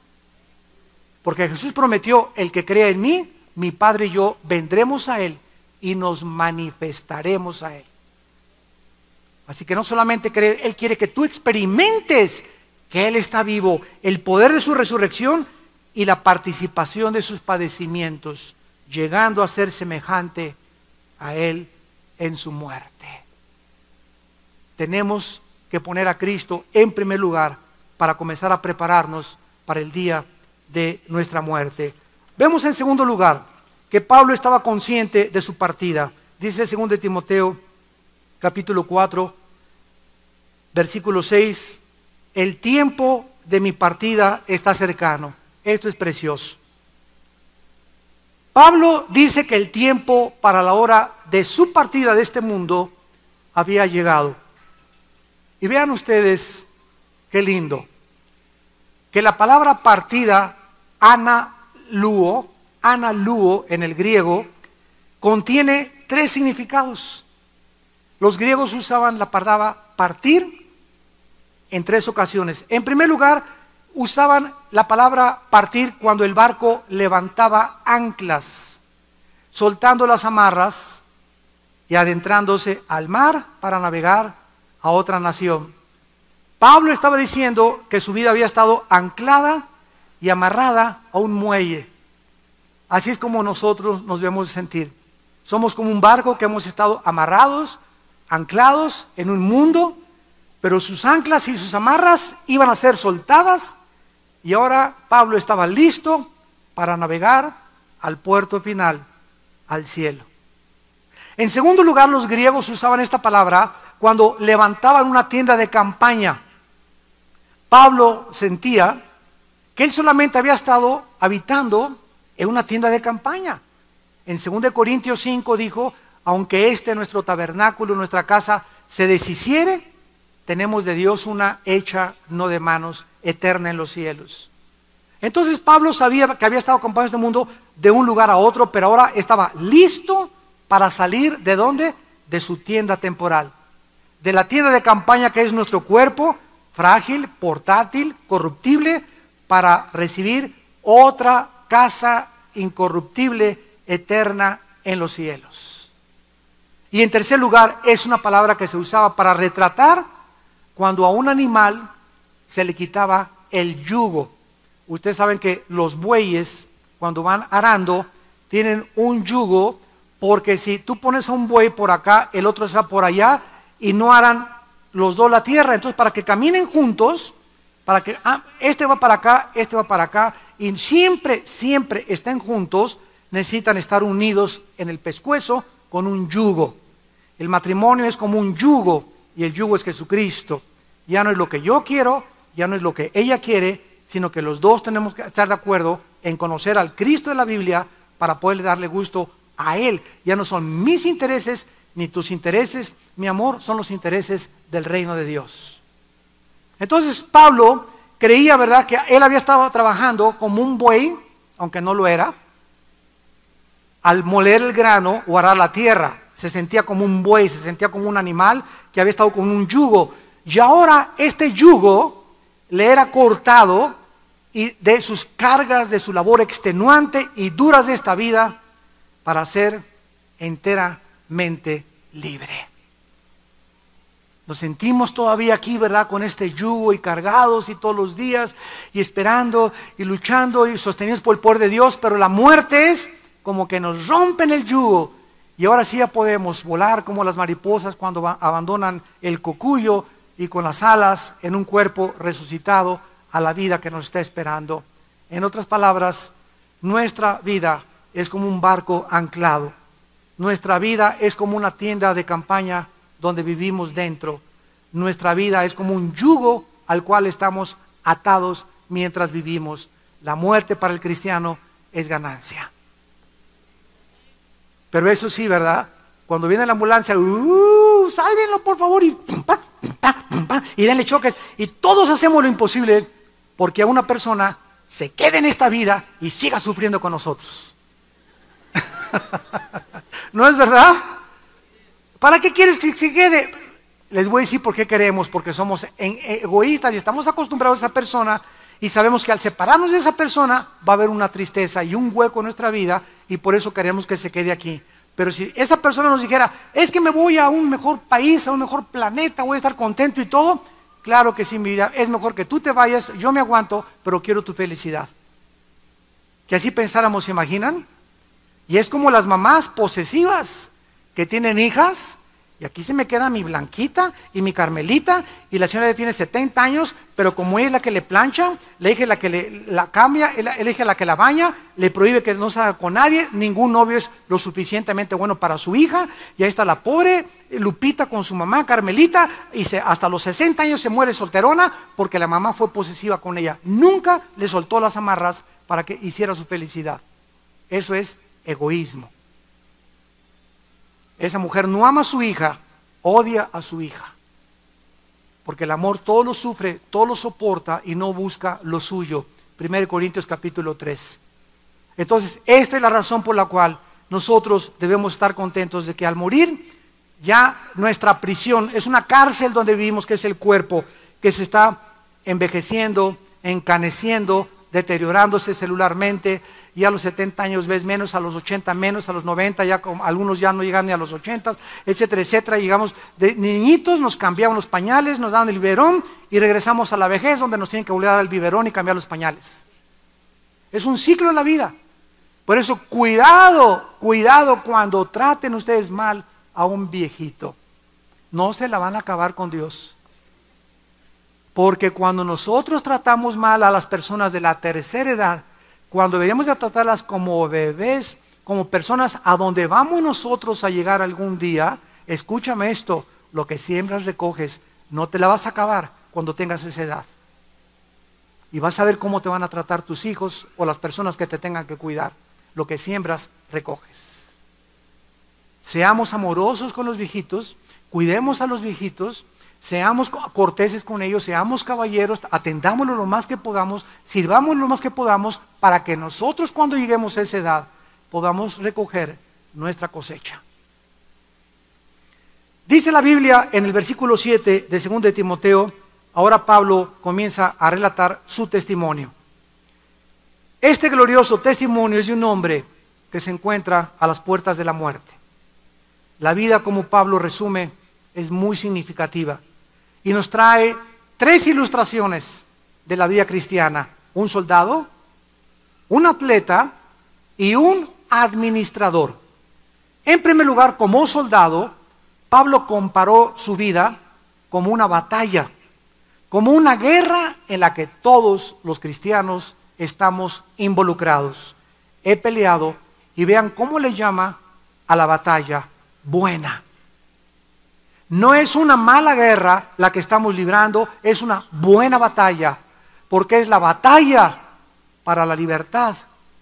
Porque Jesús prometió, el que crea en mí, mi Padre y yo vendremos a Él y nos manifestaremos a Él. Así que no solamente cree, Él quiere que tú experimentes que Él está vivo, el poder de su resurrección y la participación de sus padecimientos, llegando a ser semejante a Él en su muerte. Tenemos que poner a Cristo en primer lugar para comenzar a prepararnos para el día de nuestra muerte. Vemos en segundo lugar que Pablo estaba consciente de su partida. Dice 2 Timoteo capítulo 4, versículo 6, el tiempo de mi partida está cercano. Esto es precioso. Pablo dice que el tiempo para la hora de su partida de este mundo había llegado. Y vean ustedes qué lindo, que la palabra partida, analuo en el griego, contiene tres significados. Los griegos usaban la palabra partir en tres ocasiones. En primer lugar, usaban la palabra partir cuando el barco levantaba anclas, soltando las amarras y adentrándose al mar para navegar a otra nación. Pablo estaba diciendo que su vida había estado anclada y amarrada a un muelle. Así es como nosotros nos debemos sentir. Somos como un barco que hemos estado amarrados, anclados en un mundo, pero sus anclas y sus amarras iban a ser soltadas y ahora Pablo estaba listo para navegar al puerto final, al cielo. En segundo lugar, los griegos usaban esta palabra cuando levantaban una tienda de campaña. Pablo sentía que él solamente había estado habitando en una tienda de campaña. En 2 Corintios 5 dijo, aunque nuestro tabernáculo, nuestra casa, se deshiciere, tenemos de Dios una hecha no de manos, eterna en los cielos. Entonces Pablo sabía que había estado acompañando este mundo de un lugar a otro, pero ahora estaba listo para salir ¿de dónde? De su tienda temporal. De la tienda de campaña que es nuestro cuerpo, frágil, portátil, corruptible, para recibir otra casa incorruptible, eterna en los cielos. Y en tercer lugar, es una palabra que se usaba para retratar cuando a un animal se le quitaba el yugo. Ustedes saben que los bueyes, cuando van arando, tienen un yugo, porque si tú pones a un buey por acá, el otro se va por allá, y no aran los dos la tierra. Entonces, para que caminen juntos, para que este va para acá, este va para acá, y siempre estén juntos, necesitan estar unidos en el pescuezo con un yugo. El matrimonio es como un yugo, y el yugo es Jesucristo. Ya no es lo que yo quiero, ya no es lo que ella quiere, sino que los dos tenemos que estar de acuerdo en conocer al Cristo de la Biblia para poder darle gusto a Él. Ya no son mis intereses, ni tus intereses, mi amor, son los intereses del reino de Dios. Entonces Pablo creía, ¿verdad?, que él había estado trabajando como un buey, aunque no lo era, al moler el grano o arar la tierra. Se sentía como un buey, se sentía como un animal que había estado con un yugo. Y ahora este yugo le era cortado y de sus cargas, de su labor extenuante y duras de esta vida, para ser enteramente libre. Nos sentimos todavía aquí, ¿verdad?, con este yugo y cargados y todos los días y esperando y luchando y sostenidos por el poder de Dios, pero la muerte es como que nos rompen el yugo y ahora sí ya podemos volar como las mariposas cuando abandonan el cocuyo y con las alas en un cuerpo resucitado a la vida que nos está esperando. En otras palabras, nuestra vida es como un barco anclado. Nuestra vida es como una tienda de campaña donde vivimos dentro. Nuestra vida es como un yugo al cual estamos atados mientras vivimos. La muerte para el cristiano es ganancia. Pero eso sí, ¿verdad? Cuando viene la ambulancia, sálvenlo por favor, y pum, pa, pum, pa, pum, pa, y denle choques, y todos hacemos lo imposible porque a una persona se quede en esta vida y siga sufriendo con nosotros. ¿No es verdad? ¿Para qué quieres que se quede? Les voy a decir por qué queremos, porque somos egoístas y estamos acostumbrados a esa persona y sabemos que al separarnos de esa persona va a haber una tristeza y un hueco en nuestra vida y por eso queremos que se quede aquí. Pero si esa persona nos dijera, es que me voy a un mejor país, a un mejor planeta, voy a estar contento y todo, claro que sí, mi vida, es mejor que tú te vayas, yo me aguanto, pero quiero tu felicidad. Que así pensáramos, ¿se imaginan? Y es como las mamás posesivas que tienen hijas, y aquí se me queda mi Blanquita y mi Carmelita, y la señora ya tiene 70 años, pero como ella es la que le plancha, le elige la que la cambia, elige la que la baña, le prohíbe que no salga con nadie, ningún novio es lo suficientemente bueno para su hija, y ahí está la pobre Lupita con su mamá Carmelita, y hasta los 60 años se muere solterona, porque la mamá fue posesiva con ella, nunca le soltó las amarras para que hiciera su felicidad. Eso es egoísmo. Esa mujer no ama a su hija, odia a su hija. Porque el amor todo lo sufre, todo lo soporta y no busca lo suyo. 1 Corintios capítulo 3. Entonces, esta es la razón por la cual nosotros debemos estar contentos de que al morir, ya nuestra prisión es una cárcel donde vivimos, que es el cuerpo, que se está envejeciendo, encaneciendo, deteriorándose celularmente, y a los 70 años ves menos, a los 80 menos, a los 90 ya algunos ya no llegan ni a los 80, etcétera, etcétera. Llegamos de niñitos, nos cambiaban los pañales, nos daban el biberón y regresamos a la vejez donde nos tienen que volver a dar el biberón y cambiar los pañales. Es un ciclo de la vida. Por eso cuidado, cuidado cuando traten ustedes mal a un viejito. No se la van a acabar con Dios. Porque cuando nosotros tratamos mal a las personas de la tercera edad, cuando deberíamos de tratarlas como bebés, como personas a donde vamos nosotros a llegar algún día, escúchame esto, lo que siembras recoges, no te la vas a acabar cuando tengas esa edad. Y vas a ver cómo te van a tratar tus hijos o las personas que te tengan que cuidar. Lo que siembras recoges. Seamos amorosos con los viejitos, cuidemos a los viejitos, seamos corteses con ellos, seamos caballeros, atendámoslo lo más que podamos, sirvamos lo más que podamos, para que nosotros cuando lleguemos a esa edad podamos recoger nuestra cosecha. Dice la Biblia en el versículo 7 de 2 de Timoteo, ahora Pablo comienza a relatar su testimonio. Este glorioso testimonio es de un hombre que se encuentra a las puertas de la muerte. La vida, como Pablo resume, es muy significativa. Y nos trae 3 ilustraciones de la vida cristiana. Un soldado, un atleta y un administrador. En primer lugar, como soldado, Pablo comparó su vida como una batalla, como una guerra en la que todos los cristianos estamos involucrados. He peleado y vean cómo le llama a la batalla buena. No es una mala guerra la que estamos librando, es una buena batalla, porque es la batalla para la libertad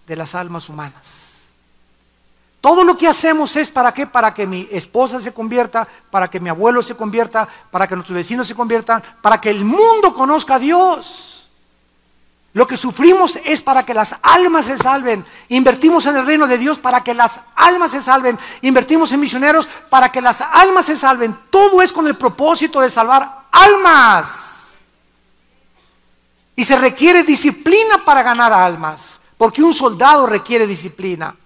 de las almas humanas. Todo lo que hacemos es ¿para qué? Para que mi esposa se convierta, para que mi abuelo se convierta, para que nuestros vecinos se conviertan, para que el mundo conozca a Dios. Lo que sufrimos es para que las almas se salven. Invertimos en el reino de Dios para que las almas se salven. Invertimos en misioneros para que las almas se salven. Todo es con el propósito de salvar almas. Y se requiere disciplina para ganar almas, porque un soldado requiere disciplina.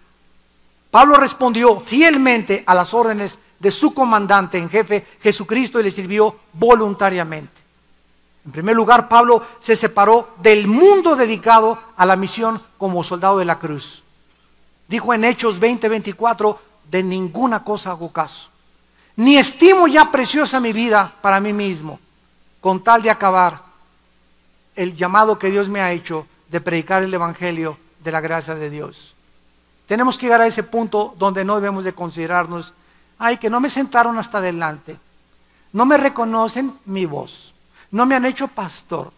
Pablo respondió fielmente a las órdenes de su comandante en jefe, Jesucristo, y le sirvió voluntariamente. En primer lugar, Pablo se separó del mundo dedicado a la misión como soldado de la cruz. Dijo en Hechos 20:24, de ninguna cosa hago caso, ni estimo ya preciosa mi vida para mí mismo, con tal de acabar el llamado que Dios me ha hecho de predicar el evangelio de la gracia de Dios. Tenemos que llegar a ese punto donde no debemos de considerarnos, ay, que no me sentaron hasta adelante, no me reconocen mi voz, no me han hecho pastor,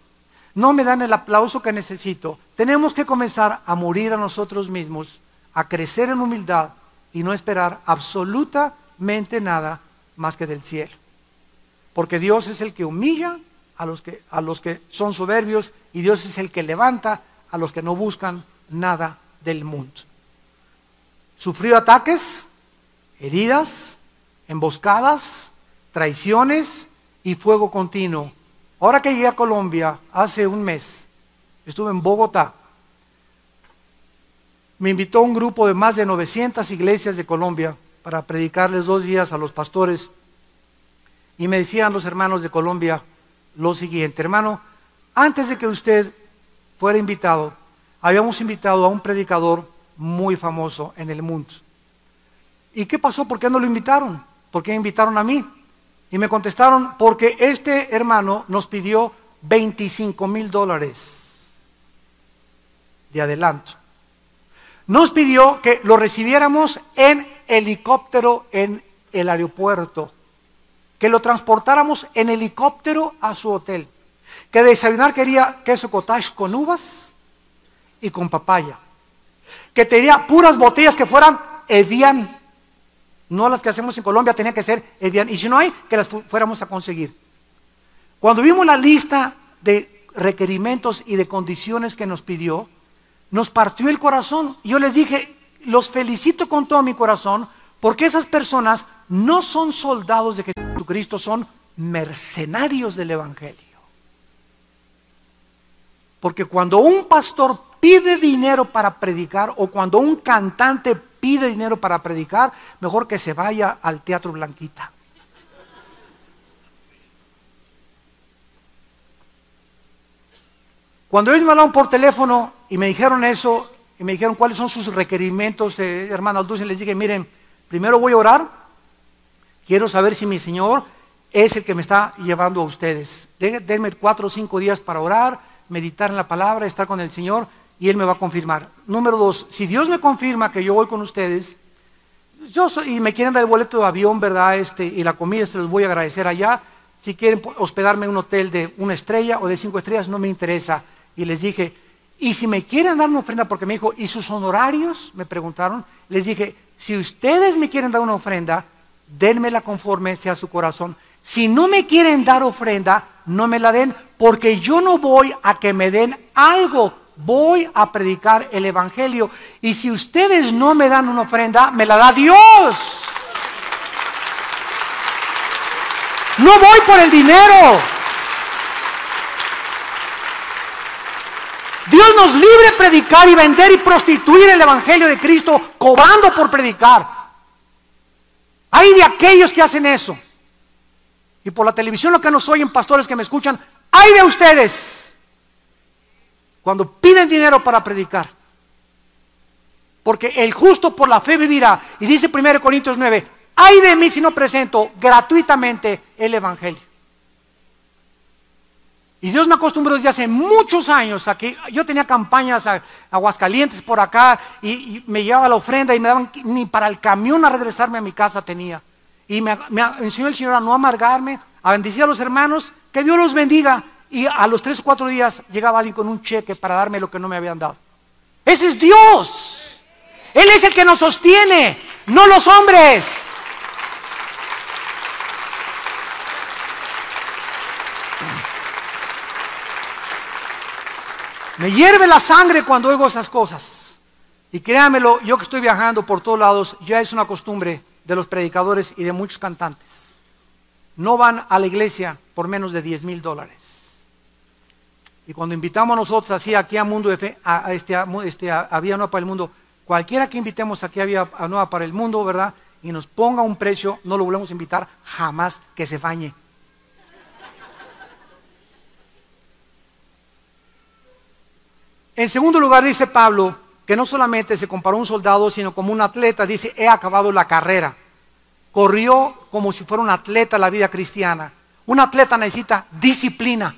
no me dan el aplauso que necesito. Tenemos que comenzar a morir a nosotros mismos, a crecer en humildad y no esperar absolutamente nada más que del cielo. Porque Dios es el que humilla a los que son soberbios, y Dios es el que levanta a los que no buscan nada del mundo. Sufrió ataques, heridas, emboscadas, traiciones y fuego continuo. Ahora que llegué a Colombia, hace un mes, estuve en Bogotá. Me invitó un grupo de más de 900 iglesias de Colombia para predicarles 2 días a los pastores. Y me decían los hermanos de Colombia lo siguiente: hermano, antes de que usted fuera invitado, habíamos invitado a un predicador muy famoso en el mundo. ¿Y qué pasó? ¿Por qué no lo invitaron? ¿Por qué invitaron a mí? Y me contestaron: porque este hermano nos pidió $25,000 de adelanto. Nos pidió que lo recibiéramos en helicóptero en el aeropuerto, que lo transportáramos en helicóptero a su hotel, que de desayunar quería queso cottage con uvas y con papaya, que tenía puras botellas que fueran Evian, no las que hacemos en Colombia, tenía que ser Evian, y si no hay, que las fuéramos a conseguir. Cuando vimos la lista de requerimientos y de condiciones que nos pidió, nos partió el corazón. Yo les dije: los felicito con todo mi corazón, porque esas personas no son soldados de Jesucristo, son mercenarios del Evangelio. Porque cuando un pastor pide dinero para predicar, o cuando un cantante pide dinero para predicar, mejor que se vaya al Teatro Blanquita. Cuando ellos me hablaron por teléfono y me dijeron eso, y me dijeron cuáles son sus requerimientos, hermano Alducin, les dije: miren, primero voy a orar, quiero saber si mi Señor es el que me está llevando a ustedes. Denme 4 o 5 días para orar, meditar en la palabra, estar con el Señor, y Él me va a confirmar. Número 2, si Dios me confirma que yo voy con ustedes, y me quieren dar el boleto de avión, ¿verdad? Y la comida se los voy a agradecer allá. Si quieren hospedarme en un hotel de 1 estrella o de 5 estrellas, no me interesa. Y les dije: y si me quieren dar una ofrenda, porque me dijo: ¿y sus honorarios? Me preguntaron. Les dije: si ustedes me quieren dar una ofrenda, denmela conforme sea su corazón. Si no me quieren dar ofrenda, no me la den, porque yo no voy a que me den algo, voy a predicar el Evangelio. Y si ustedes no me dan una ofrenda, me la da Dios. No voy por el dinero. Dios nos libre de predicar y vender y prostituir el Evangelio de Cristo cobrando por predicar. Hay de aquellos que hacen eso. Y por la televisión lo que nos oyen, pastores que me escuchan, hay de ustedes cuando piden dinero para predicar. Porque el justo por la fe vivirá. Y dice 1 Corintios 9, ay de mí si no presento gratuitamente el Evangelio. Y Dios me acostumbró desde hace muchos años a que yo tenía campañas a Aguascalientes por acá y me llevaba la ofrenda y me daban, ni para el camión a regresarme a mi casa tenía. Y me enseñó el Señor a no amargarme, a bendecir a los hermanos, que Dios los bendiga. Y a los 3 o 4 días llegaba alguien con un cheque para darme lo que no me habían dado. Ese es Dios. Él es el que nos sostiene, no los hombres. Me hierve la sangre cuando oigo esas cosas. Y créanmelo, yo que estoy viajando por todos lados, ya es una costumbre de los predicadores y de muchos cantantes. No van a la iglesia por menos de $10,000. Y cuando invitamos a nosotros así aquí a Mundo de Fe, a Vía Nueva para el Mundo, cualquiera que invitemos aquí a Vía Nueva para el Mundo, ¿verdad? Y nos ponga un precio, no lo volvemos a invitar jamás, que se fañe. En segundo lugar dice Pablo que no solamente se comparó a un soldado, sino como un atleta. Dice, he acabado la carrera. Corrió como si fuera un atleta la vida cristiana. Un atleta necesita disciplina.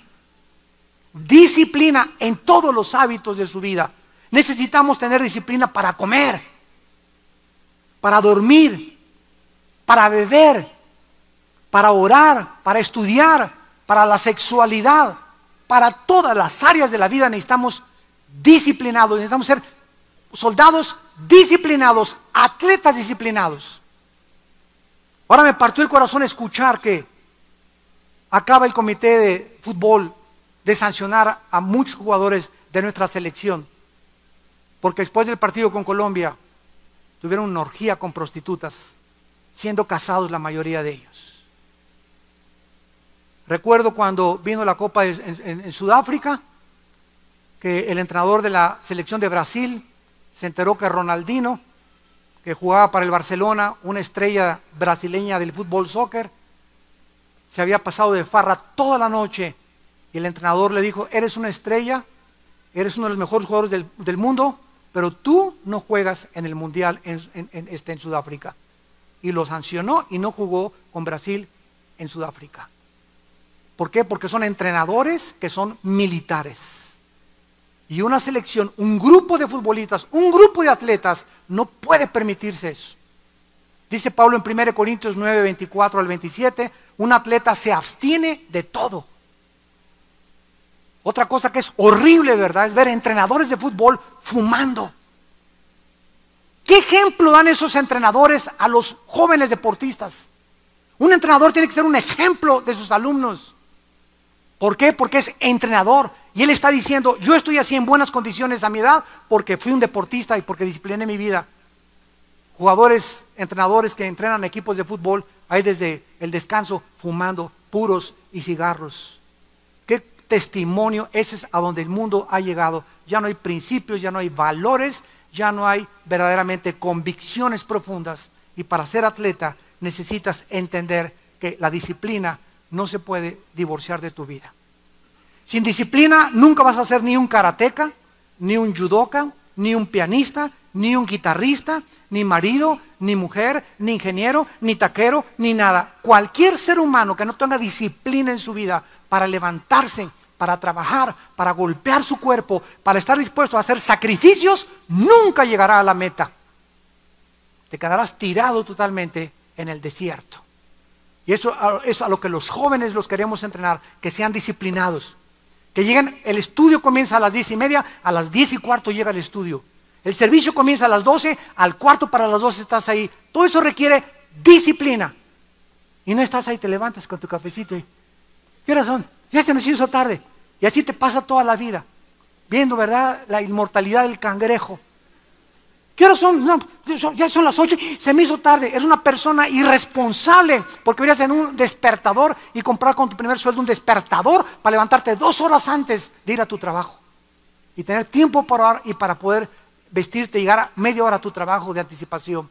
Disciplina en todos los hábitos de su vida. Necesitamos tener disciplina para comer, para dormir, para beber, para orar, para estudiar, para la sexualidad. Para todas las áreas de la vida necesitamos disciplinados, necesitamos ser soldados disciplinados, atletas disciplinados. Ahora me partió el corazón escuchar que acaba el comité de fútbol de sancionar a muchos jugadores de nuestra selección, porque después del partido con Colombia tuvieron una orgía con prostitutas, siendo casados la mayoría de ellos. Recuerdo cuando vino la Copa en Sudáfrica, que el entrenador de la selección de Brasil se enteró que Ronaldinho, que jugaba para el Barcelona, una estrella brasileña del fútbol soccer, se había pasado de farra toda la noche, y el entrenador le dijo: eres una estrella, eres uno de los mejores jugadores del mundo, pero tú no juegas en el Mundial en Sudáfrica. Y lo sancionó y no jugó con Brasil en Sudáfrica. ¿Por qué? Porque son entrenadores que son militares. Y una selección, un grupo de futbolistas, un grupo de atletas no puede permitirse eso. Dice Pablo en 1 Corintios 9, 24 al 27, un atleta se abstiene de todo. Otra cosa que es horrible, ¿verdad?, es ver entrenadores de fútbol fumando. ¿Qué ejemplo dan esos entrenadores a los jóvenes deportistas? Un entrenador tiene que ser un ejemplo de sus alumnos. ¿Por qué? Porque es entrenador. Y él está diciendo: yo estoy así en buenas condiciones a mi edad porque fui un deportista y porque discipliné mi vida. Jugadores, entrenadores que entrenan equipos de fútbol, ahí desde el descanso fumando puros y cigarros. ¿Qué testimonio? Ese es a donde el mundo ha llegado. Ya no hay principios, ya no hay valores, ya no hay verdaderamente convicciones profundas. Y para ser atleta necesitas entender que la disciplina no se puede divorciar de tu vida. Sin disciplina nunca vas a ser ni un karateca, ni un judoka, ni un pianista, ni un guitarrista, ni marido, ni mujer, ni ingeniero, ni taquero, ni nada. Cualquier ser humano que no tenga disciplina en su vida para levantarse, para trabajar, para golpear su cuerpo, para estar dispuesto a hacer sacrificios, nunca llegará a la meta. Te quedarás tirado totalmente en el desierto. Y eso es a lo que los jóvenes los queremos entrenar, que sean disciplinados. Que lleguen, el estudio comienza a las 10:30, a las 10:15 llega el estudio. El servicio comienza a las 12, al cuarto para las 12 estás ahí. Todo eso requiere disciplina. Y no estás ahí, te levantas con tu cafecito y ¿qué horas son? Ya se nos hizo tarde. Y así te pasa toda la vida, viendo, ¿verdad?, la inmortalidad del cangrejo. ¿Qué horas son? No, ya son las 8, se me hizo tarde. Eres una persona irresponsable porque deberías tener un despertador y comprar con tu primer sueldo un despertador para levantarte 2 horas antes de ir a tu trabajo y tener tiempo para orar y para poder vestirte y llegar a media hora a tu trabajo de anticipación.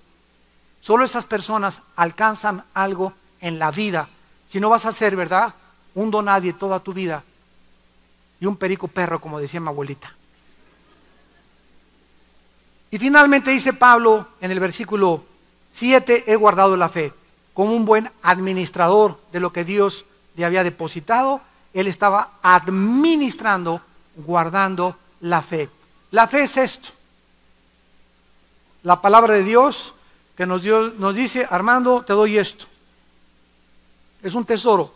Solo esas personas alcanzan algo en la vida. Si no vas a ser, ¿verdad?, un donadie toda tu vida y un perico perro, como decía mi abuelita. Y finalmente dice Pablo en el versículo 7, he guardado la fe. Como un buen administrador de lo que Dios le había depositado, él estaba administrando, guardando la fe. La fe es esto. La palabra de Dios que nos dice: Armando, te doy esto. Es un tesoro.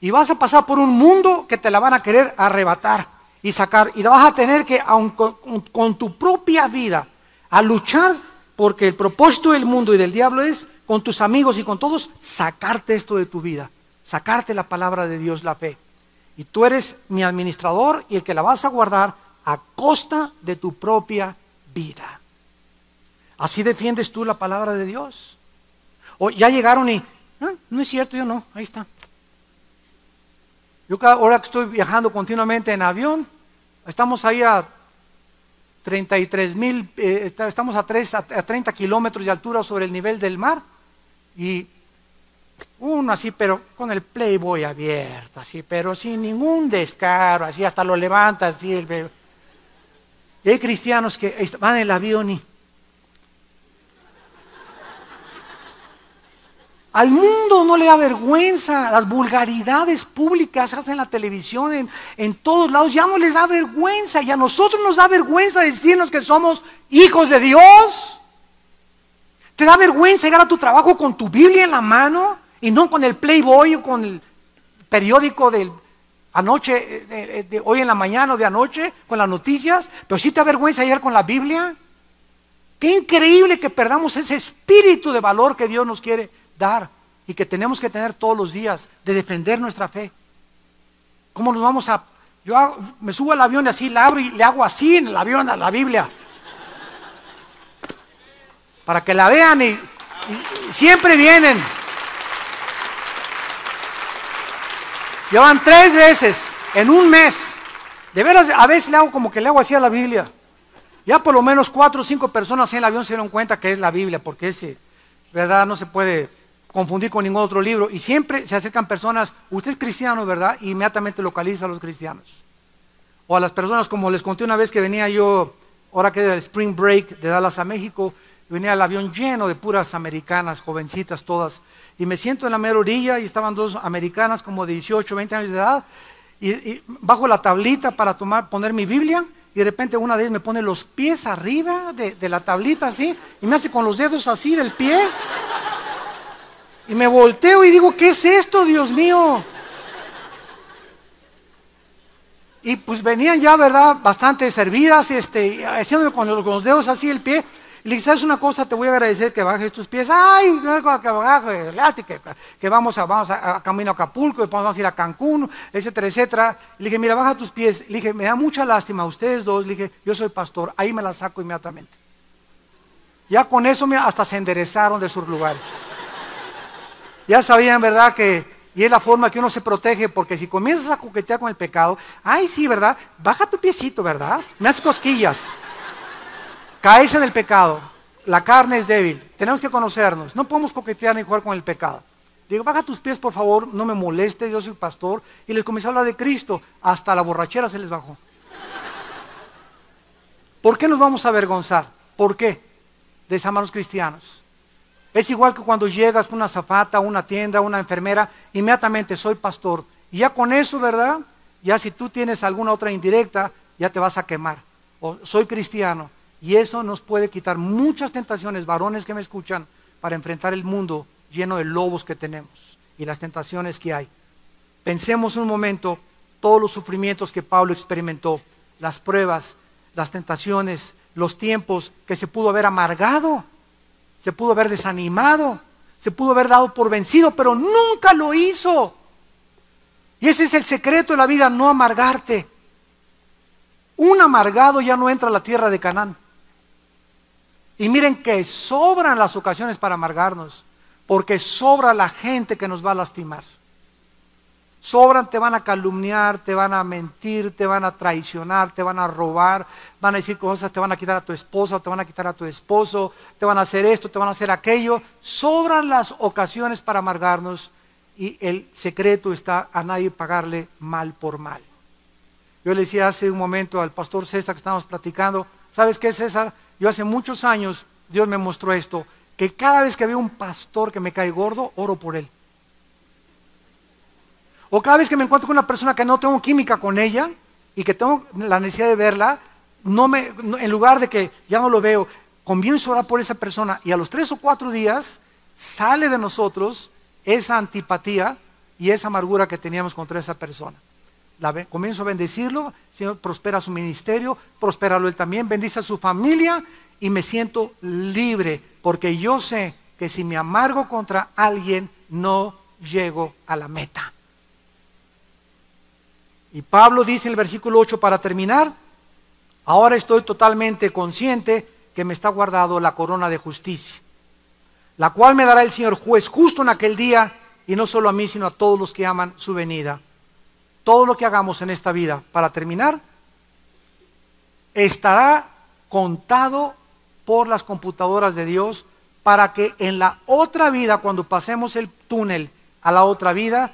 Y vas a pasar por un mundo que te la van a querer arrebatar y sacar. Y la vas a tener que, aun con tu propia vida, a luchar, porque el propósito del mundo y del diablo es, con tus amigos y con todos, sacarte esto de tu vida, sacarte la palabra de Dios, la fe. Y tú eres mi administrador y el que la vas a guardar a costa de tu propia vida. ¿Así defiendes tú la palabra de Dios? O ya llegaron y, no es cierto, yo no, ahí está. Yo ahora que estoy viajando continuamente en avión, estamos ahí a 33,000, estamos a 30 kilómetros de altura sobre el nivel del mar, y uno así, pero con el Playboy abierto, así, pero sin ningún descaro, así hasta lo levanta así. Y hay cristianos que van en el avión y al mundo no le da vergüenza, las vulgaridades públicas hacen en la televisión, en todos lados, ya no les da vergüenza, y a nosotros nos da vergüenza decirnos que somos hijos de Dios. ¿Te da vergüenza llegar a tu trabajo con tu Biblia en la mano y no con el Playboy o con el periódico de anoche, de hoy en la mañana o de anoche, con las noticias? Pero sí te da vergüenza llegar con la Biblia. Qué increíble que perdamos ese espíritu de valor que Dios nos quiere dar y que tenemos que tener todos los días de defender nuestra fe. ¿Cómo nos vamos a...? Me subo al avión y así la abro y le hago así en el avión a la Biblia. Para que la vean y siempre vienen. Llevan 3 veces en un mes. De veras, a veces le hago como que le hago así a la Biblia. Ya por lo menos 4 o 5 personas en el avión se dieron cuenta que es la Biblia, porque ese, ¿verdad? No se puede confundir con ningún otro libro. Y siempre se acercan personas, usted es cristiano, ¿verdad? Y inmediatamente localiza a los cristianos. O a las personas, como les conté una vez que venía yo, ahora que era el Spring Break de Dallas a México, venía el avión lleno de puras americanas, jovencitas todas. Y me siento en la mera orilla y estaban 2 americanas como de 18, 20 años de edad. Y bajo la tablita para poner mi Biblia. Y de repente una de ellas me pone los pies arriba de la tablita así. Y me hace con los dedos así del pie. Y me volteo y digo, ¿qué es esto, Dios mío? Y pues venían ya, ¿verdad? Bastante servidas, haciéndome con los dedos así el pie. Y le dije, ¿sabes una cosa? Te voy a agradecer que bajes tus pies. Ay, que baje, que vamos a camino a Acapulco, vamos a ir a Cancún, etcétera, etcétera. Y le dije, mira, baja tus pies. Le dije, me da mucha lástima, ustedes dos. Le dije, yo soy pastor, ahí me la saco inmediatamente. Ya con eso hasta se enderezaron de sus lugares. Ya sabían, ¿verdad? Y es la forma que uno se protege, porque si comienzas a coquetear con el pecado, ay, sí, ¿verdad? Baja tu piecito, ¿verdad? Me haces cosquillas. Caes en el pecado, la carne es débil, tenemos que conocernos, no podemos coquetear ni jugar con el pecado. Digo, baja tus pies por favor, no me molestes, yo soy pastor, y les comencé a hablar de Cristo, hasta la borrachera se les bajó. ¿Por qué nos vamos a avergonzar? ¿Por qué? De esa manos cristianos. Es igual que cuando llegas con una azafata, una tienda, una enfermera, inmediatamente soy pastor, y ya con eso, ¿verdad? Ya si tú tienes alguna otra indirecta, ya te vas a quemar, o soy cristiano. Y eso nos puede quitar muchas tentaciones, varones que me escuchan, para enfrentar el mundo lleno de lobos que tenemos y las tentaciones que hay. Pensemos un momento todos los sufrimientos que Pablo experimentó, las pruebas, las tentaciones, los tiempos que se pudo haber amargado, se pudo haber desanimado, se pudo haber dado por vencido, pero nunca lo hizo. Y ese es el secreto de la vida, no amargarte. Un amargado ya no entra a la tierra de Canaán. Y miren que sobran las ocasiones para amargarnos, porque sobra la gente que nos va a lastimar. Sobran, te van a calumniar, te van a mentir, te van a traicionar, te van a robar, van a decir cosas, te van a quitar a tu esposa, te van a quitar a tu esposo, te van a hacer esto, te van a hacer aquello. Sobran las ocasiones para amargarnos y el secreto está a nadie pagarle mal por mal. Yo le decía hace un momento al pastor César que estábamos platicando, ¿sabes qué, César? Yo hace muchos años, Dios me mostró esto, que cada vez que veo un pastor que me cae gordo, oro por él. O cada vez que me encuentro con una persona que no tengo química con ella y que tengo la necesidad de verla, en lugar de que ya no lo veo, comienzo a orar por esa persona y a los 3 o 4 días sale de nosotros esa antipatía y esa amargura que teníamos contra esa persona. Comienzo a bendecirlo, Señor, prospera su ministerio, prospéralo él también, bendice a su familia y me siento libre, porque yo sé que si me amargo contra alguien, no llego a la meta. Y Pablo dice en el versículo 8 para terminar, ahora estoy totalmente consciente que me está guardado la corona de justicia, la cual me dará el Señor juez justo en aquel día, y no solo a mí, sino a todos los que aman su venida. Todo lo que hagamos en esta vida, para terminar, estará contado por las computadoras de Dios para que en la otra vida, cuando pasemos el túnel a la otra vida,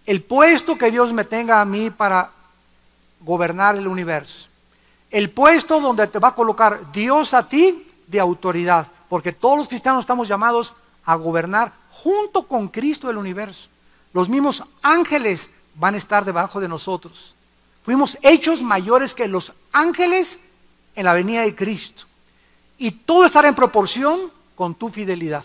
el puesto que Dios me tenga a mí para gobernar el universo, el puesto donde te va a colocar Dios a ti de autoridad, porque todos los cristianos estamos llamados a gobernar junto con Cristo el universo. Los mismos ángeles van a estar debajo de nosotros. Fuimos hechos mayores que los ángeles en la venida de Cristo. Y todo estará en proporción con tu fidelidad.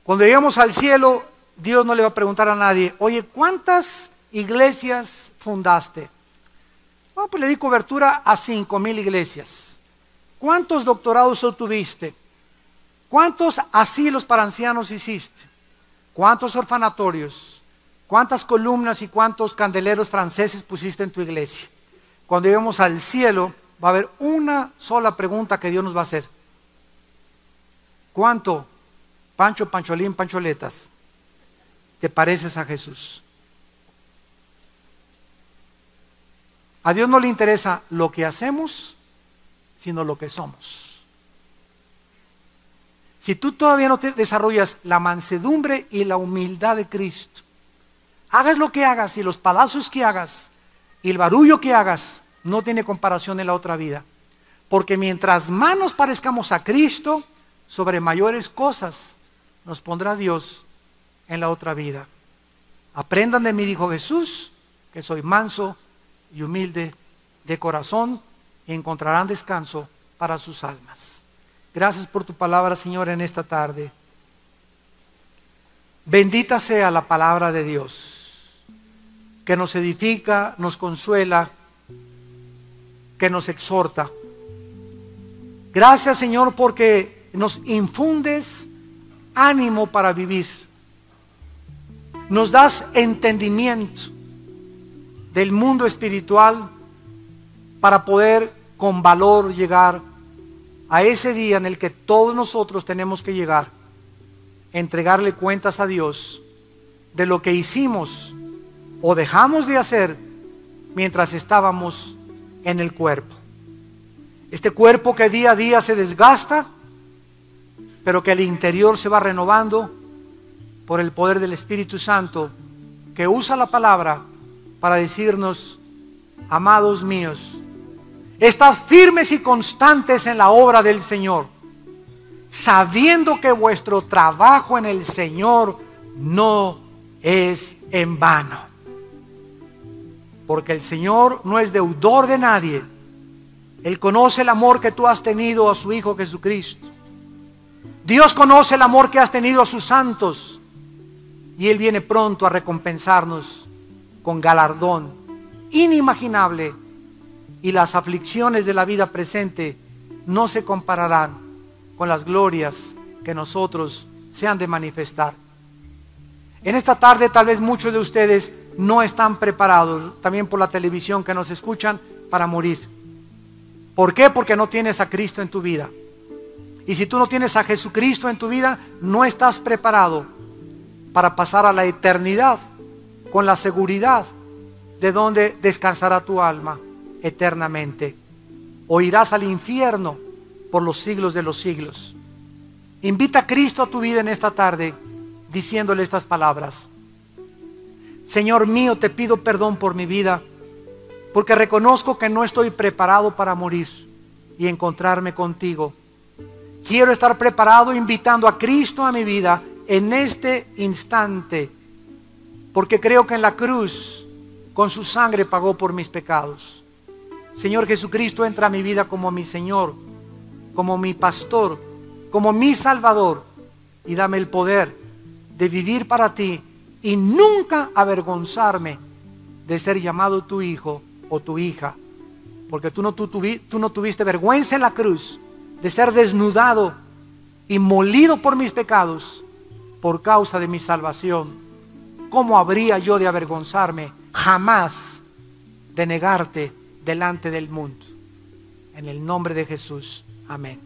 Cuando lleguemos al cielo, Dios no le va a preguntar a nadie, oye, ¿cuántas iglesias fundaste? Bueno, pues le di cobertura a 5,000 iglesias. ¿Cuántos doctorados obtuviste? ¿Cuántos asilos para ancianos hiciste? ¿Cuántos orfanatorios? ¿Cuántas columnas y cuántos candeleros franceses pusiste en tu iglesia? Cuando lleguemos al cielo, va a haber una sola pregunta que Dios nos va a hacer. ¿Cuánto, Pancho, Pancholín, Pancholetas, te pareces a Jesús? A Dios no le interesa lo que hacemos, sino lo que somos. Si tú todavía no te desarrollas la mansedumbre y la humildad de Cristo, hagas lo que hagas y los palazos que hagas y el barullo que hagas, no tiene comparación en la otra vida. Porque mientras más nos parezcamos a Cristo, sobre mayores cosas nos pondrá Dios en la otra vida. Aprendan de mí, dijo Jesús, que soy manso y humilde de corazón, y encontrarán descanso para sus almas. Gracias por tu palabra, Señor, en esta tarde. Bendita sea la palabra de Dios, que nos edifica, nos consuela, que nos exhorta. Gracias, Señor, porque nos infundes ánimo para vivir. Nos das entendimiento del mundo espiritual para poder con valor llegar a ese día en el que todos nosotros tenemos que llegar, entregarle cuentas a Dios de lo que hicimos o dejamos de hacer mientras estábamos en el cuerpo. Este cuerpo que día a día se desgasta, pero que el interior se va renovando por el poder del Espíritu Santo, que usa la palabra para decirnos: amados míos, estad firmes y constantes en la obra del Señor, sabiendo que vuestro trabajo en el Señor no es en vano. Porque el Señor no es deudor de nadie. Él conoce el amor que tú has tenido a su Hijo Jesucristo. Dios conoce el amor que has tenido a sus santos, y Él viene pronto a recompensarnos con galardón inimaginable, y las aflicciones de la vida presente no se compararán con las glorias que nosotros se han de manifestar. En esta tarde tal vez muchos de ustedes no están preparados, también por la televisión que nos escuchan, para morir. ¿Por qué? Porque no tienes a Cristo en tu vida. Y si tú no tienes a Jesucristo en tu vida, no estás preparado para pasar a la eternidad con la seguridad de donde descansará tu alma eternamente. O irás al infierno por los siglos de los siglos. Invita a Cristo a tu vida en esta tarde, diciéndole estas palabras: Señor mío, te pido perdón por mi vida, porque reconozco que no estoy preparado para morir y encontrarme contigo. Quiero estar preparado invitando a Cristo a mi vida en este instante, porque creo que en la cruz con su sangre pagó por mis pecados. Señor Jesucristo, entra a mi vida como mi Señor, como mi pastor, como mi Salvador, y dame el poder de vivir para ti y nunca avergonzarme de ser llamado tu hijo o tu hija, porque tú no tuviste vergüenza en la cruz de ser desnudado y molido por mis pecados por causa de mi salvación. ¿Cómo habría yo de avergonzarme jamás de negarte delante del mundo? En el nombre de Jesús, amén.